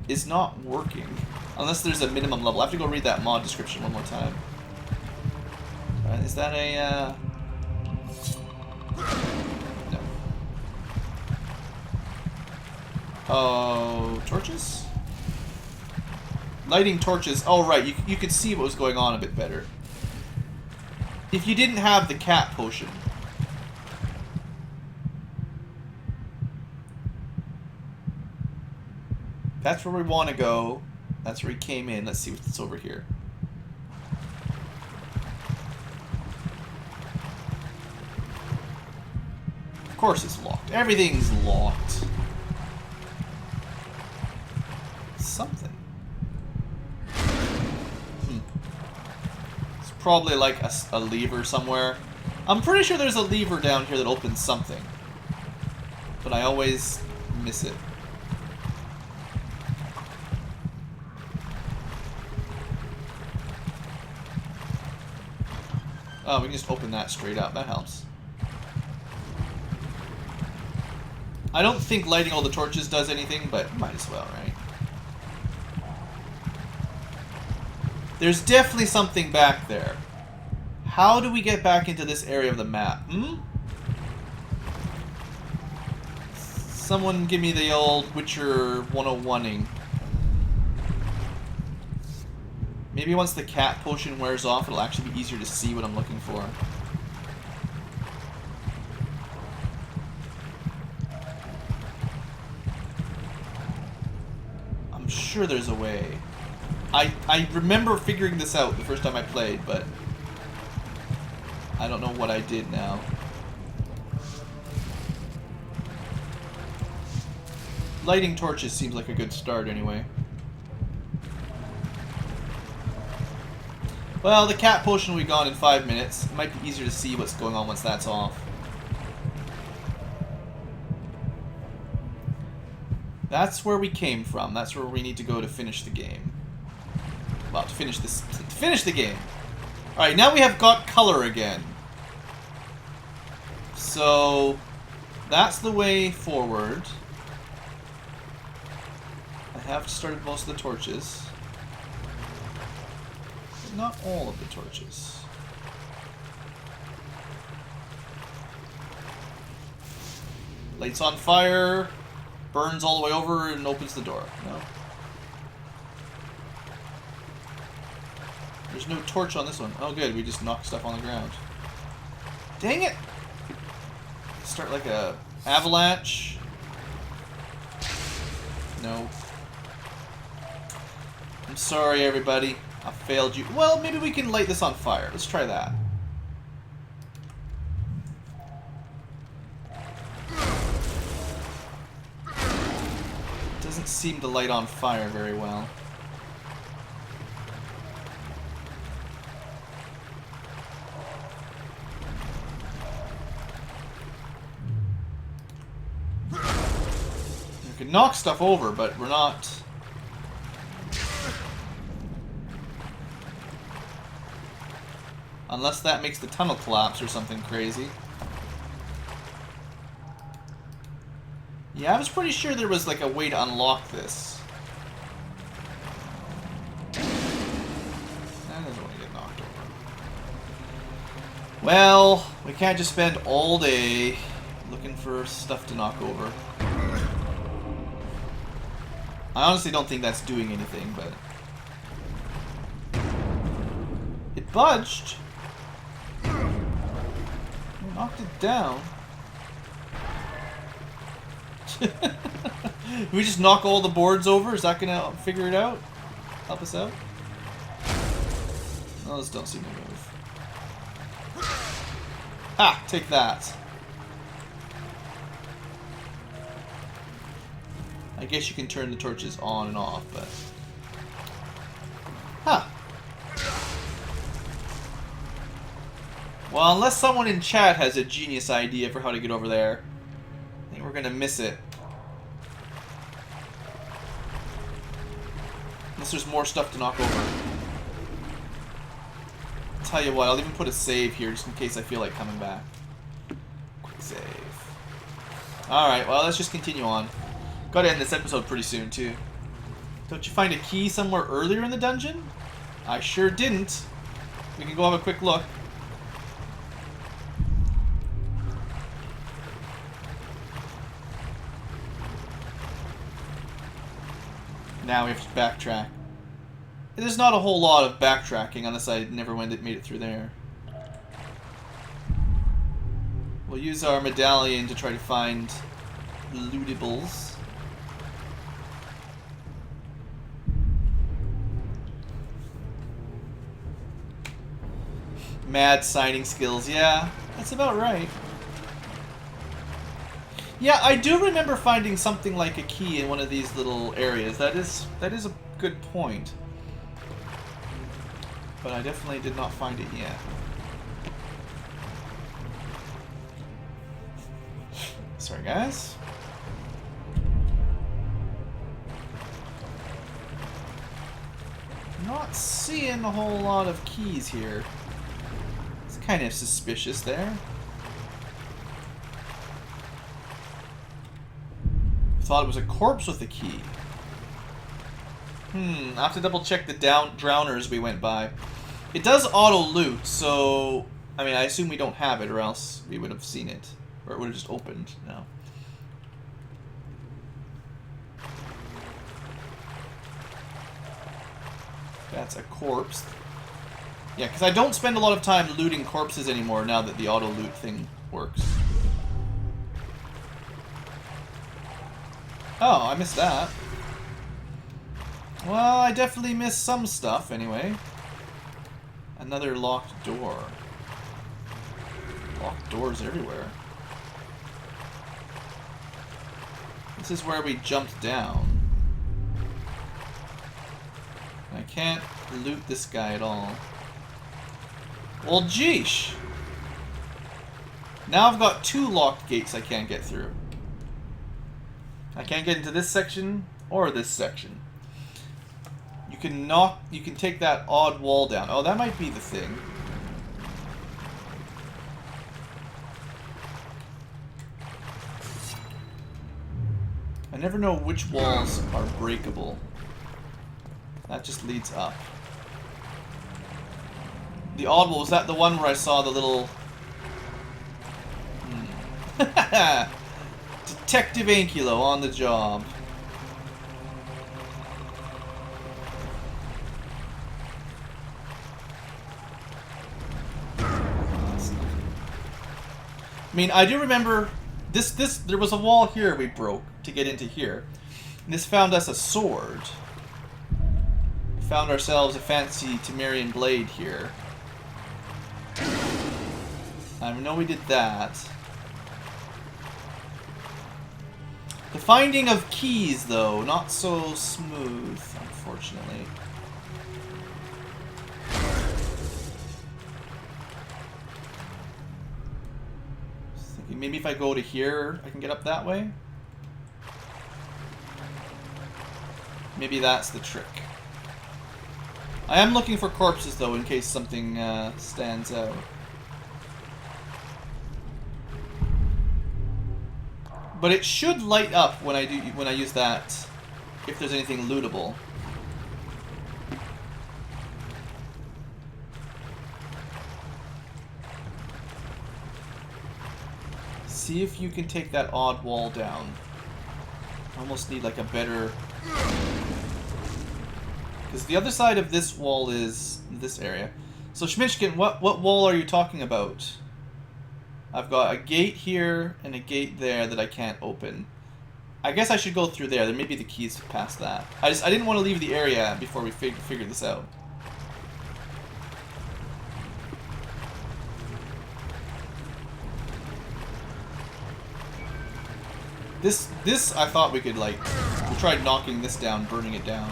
is not working. Unless there's a minimum level. I have to go read that mod description one more time. Is that a... No. Oh, torches? Lighting torches. Oh, right. You could see what was going on a bit better. If you didn't have the cat potion. That's where we want to go. That's where he came in. Let's see what's over here. Of course it's locked. Everything's locked. Something. It's probably like a lever somewhere. I'm pretty sure there's a lever down here that opens something. But I always miss it. Oh, we can just open that straight up. That helps. I don't think lighting all the torches does anything, but might as well, right? There's definitely something back there. How do we get back into this area of the map? Someone give me the old Witcher 101-ing. Maybe once the cat potion wears off, it'll actually be easier to see what I'm looking for. I'm sure there's a way. I remember figuring this out the first time I played, but I don't know what I did now. Lighting torches seems like a good start anyway. Well, the cat potion will be gone in 5 minutes. It might be easier to see what's going on once that's off. That's where we came from. That's where we need to go to finish the game. Well, to finish the game. Alright, now we have got color again. So, that's the way forward. I have started most of the torches. But not all of the torches. Lights on fire. Burns all the way over and opens the door. No. There's no torch on this one. Oh good, we just knocked stuff on the ground. Dang it! Start like a avalanche. No. I'm sorry everybody. I failed you. Well, maybe we can light this on fire. Let's try that. Doesn't seem to light on fire very well. We can knock stuff over, but we're not... Unless that makes the tunnel collapse or something crazy. Yeah, I was pretty sure there was like a way to unlock this. That doesn't want to get knocked over. Well, we can't just spend all day looking for stuff to knock over. I honestly don't think that's doing anything, but... It budged. We knocked it down. We just knock all the boards over? Is that gonna figure it out? Help us out? Those don't seem to move. Ha! Take that. I guess you can turn the torches on and off, but... Huh. Well, unless someone in chat has a genius idea for how to get over there, I think we're gonna miss it. Unless there's more stuff to knock over. Tell you what, I'll even put a save here just in case I feel like coming back. Quick save. Alright, well, let's just continue on. Gotta end this episode pretty soon, too. Don't you find a key somewhere earlier in the dungeon? I sure didn't. We can go have a quick look. Now we have to backtrack. There's not a whole lot of backtracking unless I never made it through there. We'll use our medallion to try to find lootables. Mad signing skills, yeah, that's about right. Yeah, I do remember finding something like a key in one of these little areas. That is a good point. But I definitely did not find it yet. Sorry, guys. Not seeing a whole lot of keys here. It's kind of suspicious there. Thought it was a corpse with a key. I have to double check the drowners we went by. It does auto loot, so I mean I assume we don't have it or else we would have seen it. Or it would have just opened now. That's a corpse. Yeah, because I don't spend a lot of time looting corpses anymore now that the auto loot thing works. Oh, I missed that. Well, I definitely missed some stuff anyway. Another locked door. Locked doors everywhere. This is where we jumped down. I can't loot this guy at all. Well, geesh! Now I've got 2 locked gates I can't get through. I can't get into this section or this section. You can take that odd wall down. Oh, that might be the thing. I never know which walls are breakable. That just leads up. The odd wall, was that the one where I saw the little... Detective Ankylo on the job. I mean, I do remember there was a wall here we broke to get into here. And this found us a sword. We found ourselves a fancy Temerian blade here. I know we did that. The finding of keys, though, not so smooth, unfortunately. Maybe if I go to here, I can get up that way? Maybe that's the trick. I am looking for corpses, though, in case something stands out. But it should light up when I use that, if there's anything lootable. See if you can take that odd wall down. Almost need like a better... Because the other side of this wall is this area. So Schmidtchen, what wall are you talking about? I've got a gate here and a gate there that I can't open. I guess I should go through there. There may be the keys past that. I didn't want to leave the area before we figure this out. This I thought we could, like, we tried knocking this down, burning it down.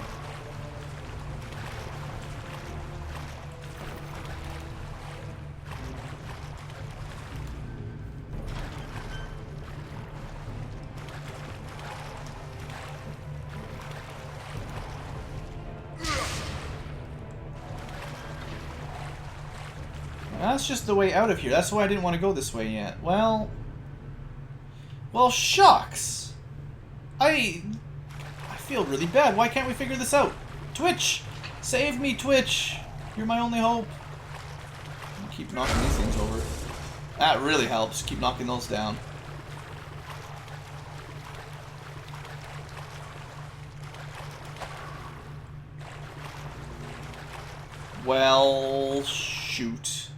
That's just the way out of here. That's why I didn't want to go this way yet. Well, shucks. I feel really bad. Why can't we figure this out? Twitch! Save me, Twitch! You're my only hope. Keep knocking these things over. That really helps. Keep knocking those down. Well, shoot.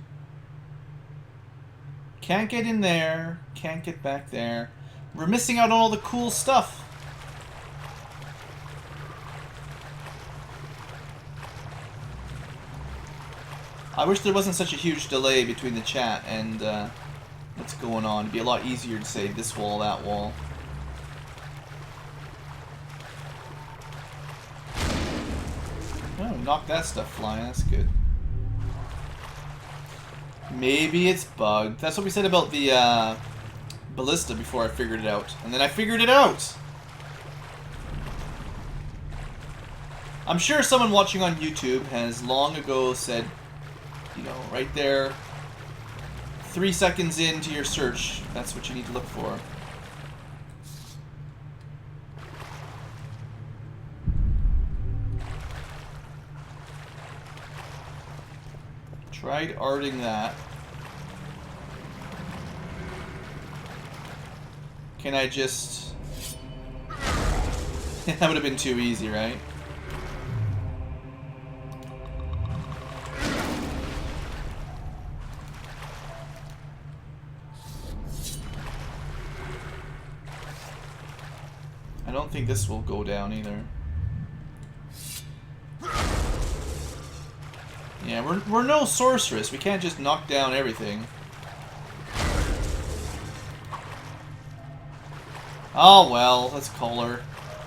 Can't get in there. Can't get back there. We're missing out on all the cool stuff. I wish there wasn't such a huge delay between the chat and what's going on. It'd be a lot easier to say this wall, that wall. Oh, knock that stuff flying. That's good. Maybe it's bugged. That's what we said about the ballista before I figured it out. And then I figured it out! I'm sure someone watching on YouTube has long ago said, you know, right there, 3 seconds into your search, that's what you need to look for. Tried arting that. Can I just... that would have been too easy, right? I don't think this will go down either. Yeah, we're no sorceress. We can't just knock down everything. Oh well, let's call her.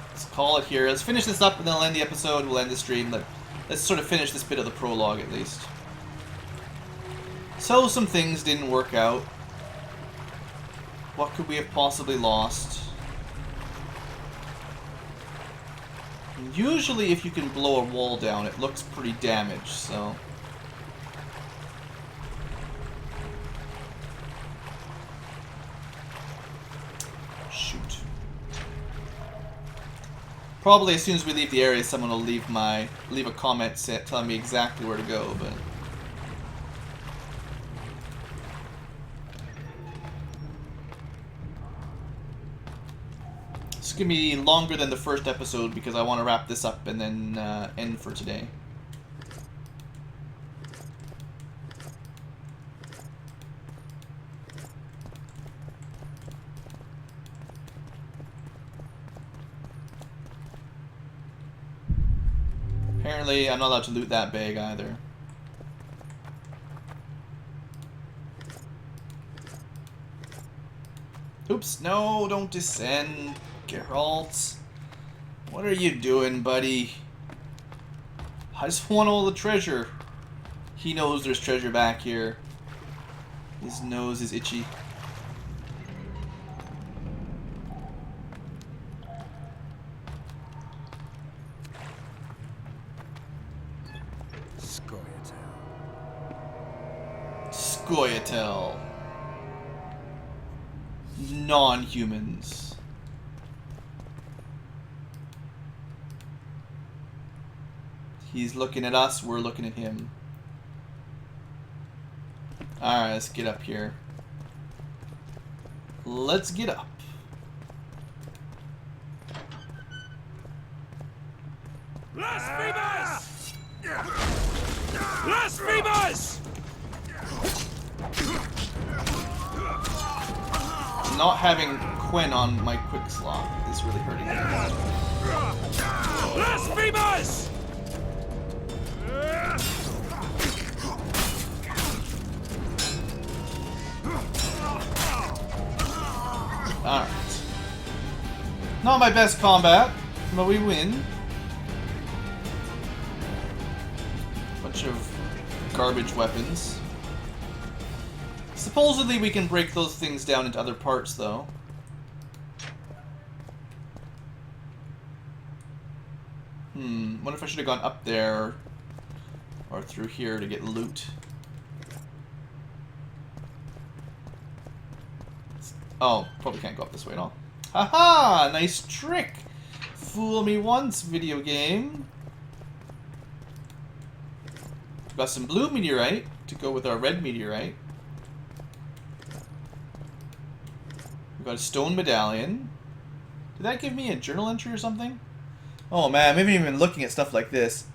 Let's call it here. Let's finish this up and then I'll end the episode. We'll end the stream. Let's sort of finish this bit of the prologue at least. So some things didn't work out. What could we have possibly lost? Usually if you can blow a wall down, it looks pretty damaged, so... Shoot. Probably as soon as we leave the area, someone will leave a comment telling me exactly where to go, but... It's gonna be longer than the first episode because I want to wrap this up and then end for today. Apparently, I'm not allowed to loot that bag either. Oops, no, don't descend. Geralt, what are you doing, buddy? I just want all the treasure. He knows there's treasure back here. His nose is itchy. Scoia'tael. Non-humans. He's looking at us, we're looking at him. Alright, let's get up here. Let's get up. Blasphemers! Blasphemers! Not having Quinn on my quick slot is really hurting me. Blasphemers! Alright. Not my best combat, but we win. Bunch of garbage weapons. Supposedly we can break those things down into other parts, though. Wonder if I should have gone up there or through here to get loot. Oh, probably can't go up this way at all. Haha! Nice trick! Fool me once, video game. We've got some blue meteorite to go with our red meteorite. We've got a stone medallion. Did that give me a journal entry or something? Oh man, maybe even looking at stuff like this.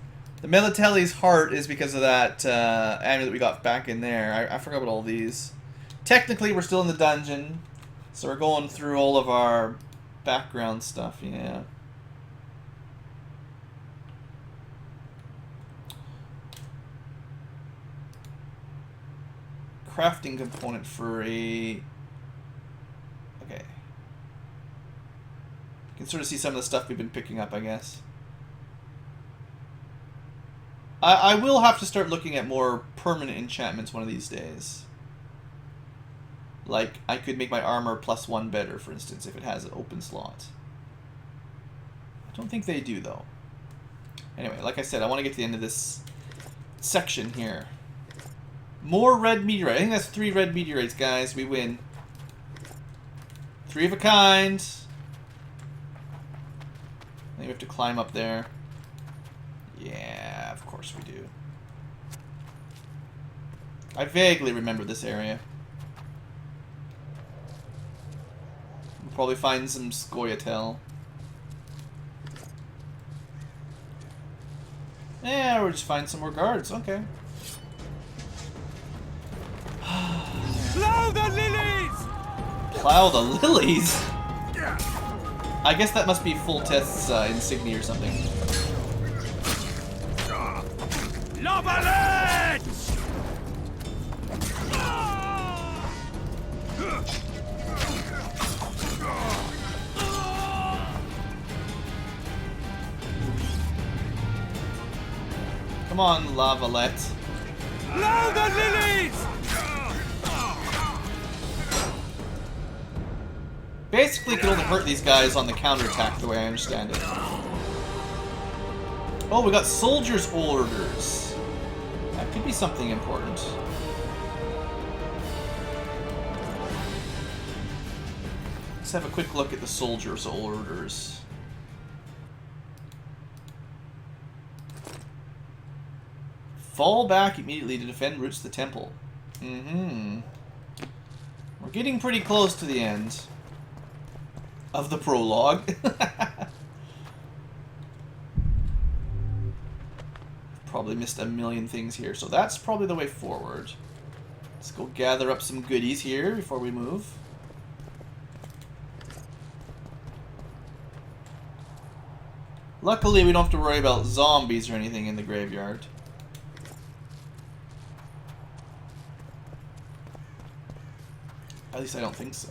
The Melitelli's heart is because of that amulet we got back in there. I forgot about all these. Technically, we're still in the dungeon. So we're going through all of our background stuff, yeah. Crafting component for a... Okay. You can sort of see some of the stuff we've been picking up, I guess. I will have to start looking at more permanent enchantments one of these days. Like, I could make my armor +1 better, for instance, if it has an open slot. I don't think they do, though. Anyway, like I said, I want to get to the end of this section here. More red meteorite. I think that's 3 red meteorites, guys. We win. 3 of a kind. Then we have to climb up there. Yeah, of course we do. I vaguely remember this area. We'll probably find some Scoia'tael. Yeah, we'll just find some more guards. Okay. Plow the lilies! Plow the lilies? I guess that must be Full Test's insignia or something. Lavalette! Come on, Lavalette. Blow the lilies! Basically, can only hurt these guys on the counterattack, the way I understand it. Oh, we got soldiers' orders. That could be something important. Let's have a quick look at the soldiers' orders. Fall back immediately to defend routes to the temple. We're getting pretty close to the end of the prologue. Probably missed a million things here, so that's probably the way forward. Let's go gather up some goodies here before we move. Luckily, we don't have to worry about zombies or anything in the graveyard. At least I don't think so.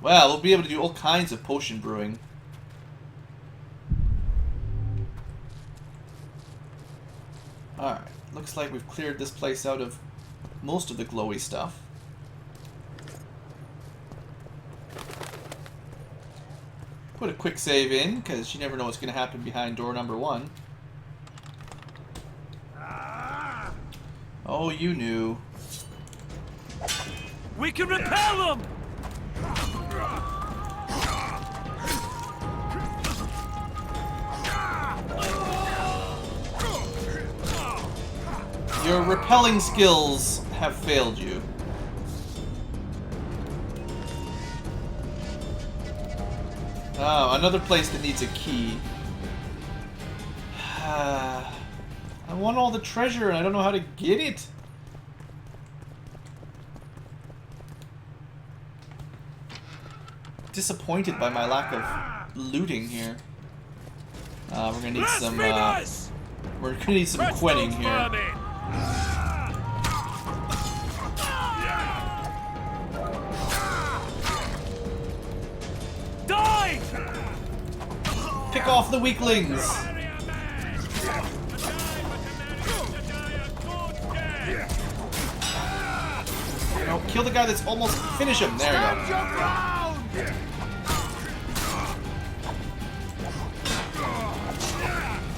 Well, we'll be able to do all kinds of potion brewing. Alright, looks like we've cleared this place out of most of the glowy stuff. Put a quick save in, because you never know what's going to happen behind door number 1. Oh, you knew. We can repel them! Your repelling skills have failed you. Oh, another place that needs a key. I want all the treasure and I don't know how to get it. Disappointed by my lack of looting here. We're gonna need some. We're gonna need some quitting here. Die! Pick off the weaklings. No, kill the guy that's almost... Finish him. There you go.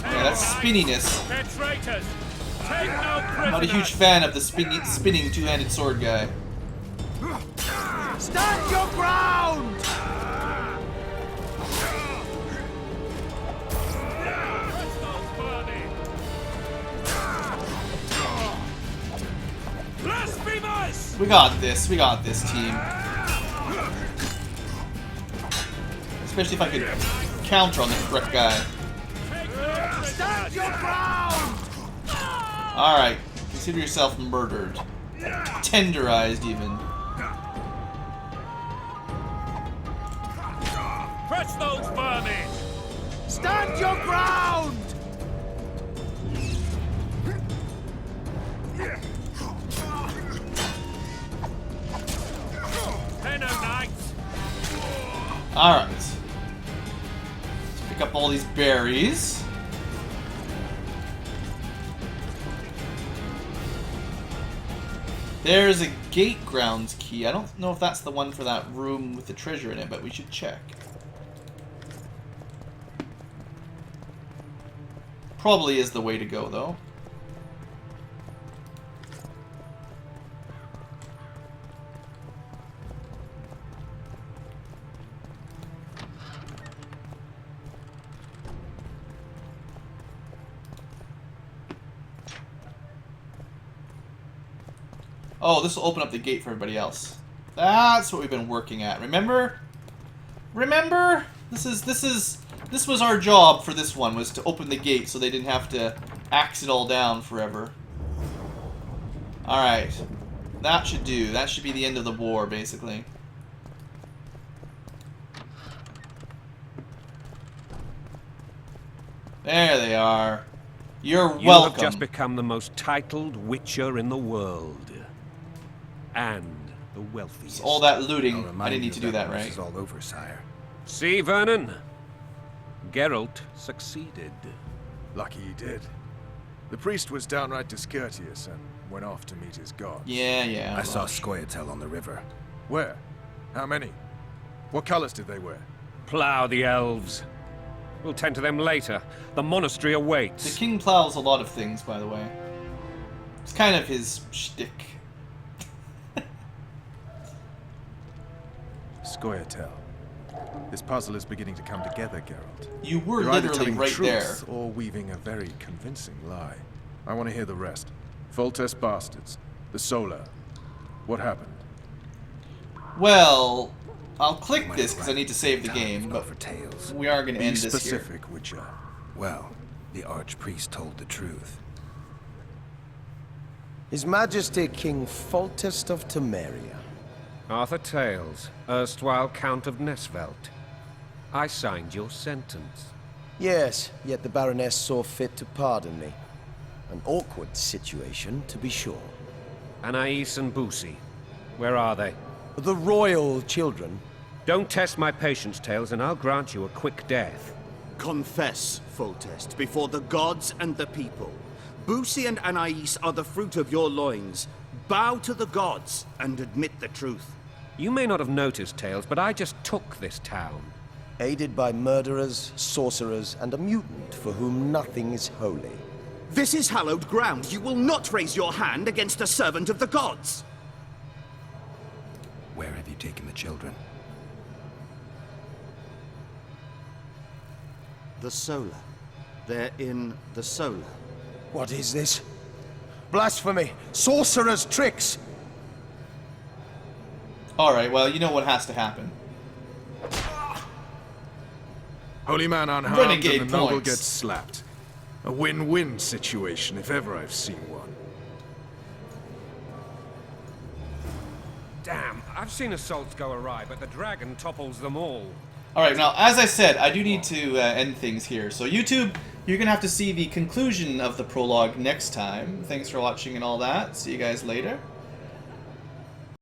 Yeah, that's spinniness. I'm not a huge fan of the spinning two-handed sword guy. Stand your ground! We got this team. Especially if I could counter on the correct guy. Stand your ground! Alright, consider yourself murdered. Tenderized, even. Press those vermin! Stand your ground! Alright. Let's pick up all these berries. There's a gate grounds key. I don't know if that's the one for that room with the treasure in it, but we should check. Probably is the way to go, though. Oh, this will open up the gate for everybody else. That's what we've been working at. Remember? Remember? This was our job for this one, was to open the gate so they didn't have to axe it all down forever. Alright. That should do. That should be the end of the war, basically. There they are. You're You welcome. have just become the most titled Witcher in the world. And the wealthiest. All that looting. I'll I remind didn't you need to of do that, when right? This is all over, sire. See, Vernon? Geralt succeeded. Lucky he did. The priest was downright discourteous and went off to meet his gods. Yeah. I saw Scoia'tael on the river. Where? How many? What colors did they wear? Plough the elves. We'll tend to them later. The monastery The awaits. king plows a lot of things, by the way. It's kind of his shtick. Scoia'tael. This puzzle is beginning to come together, Geralt. You were You're either literally telling right the there. truth or weaving a very convincing lie. I want to hear the rest. Foltest bastards. The Solar. What happened? Well, I'll click Might this have because I need to save the time if game, not but for tales. we are going to Be end this here. specific, Witcher. Well, the archpriest told the truth. His Majesty King Foltest of Temeria. Arthur Tales, erstwhile Count of Nesvelt. I signed your sentence. Yes, yet the Baroness saw fit to pardon me. An awkward situation, to be sure. Anais and Boussy. Where are they? The royal children. Don't test my patience, Tales, and I'll grant you a quick death. Confess, Foltest, before the gods and the people. Boussy and Anais are the fruit of your loins. Bow to the gods and admit the truth. You may not have noticed, Tales, but I just took this town. Aided by murderers, sorcerers, and a mutant for whom nothing is holy. This is hallowed ground. You will not raise your hand against a servant of the gods. Where have you taken the children? The Solar. They're in the Solar. What is this? Blasphemy! Sorcerer's tricks! Alright, well, you know what has to happen. Holy man unharmed Renegade and the noble points. gets slapped. A win-win situation, if ever I've seen one. Damn, I've seen assaults go awry, but the dragon topples them all. Alright, now, as I said, I do need to end things here. So, YouTube, you're going to have to see the conclusion of the prologue next time. Thanks for watching and all that. See you guys later.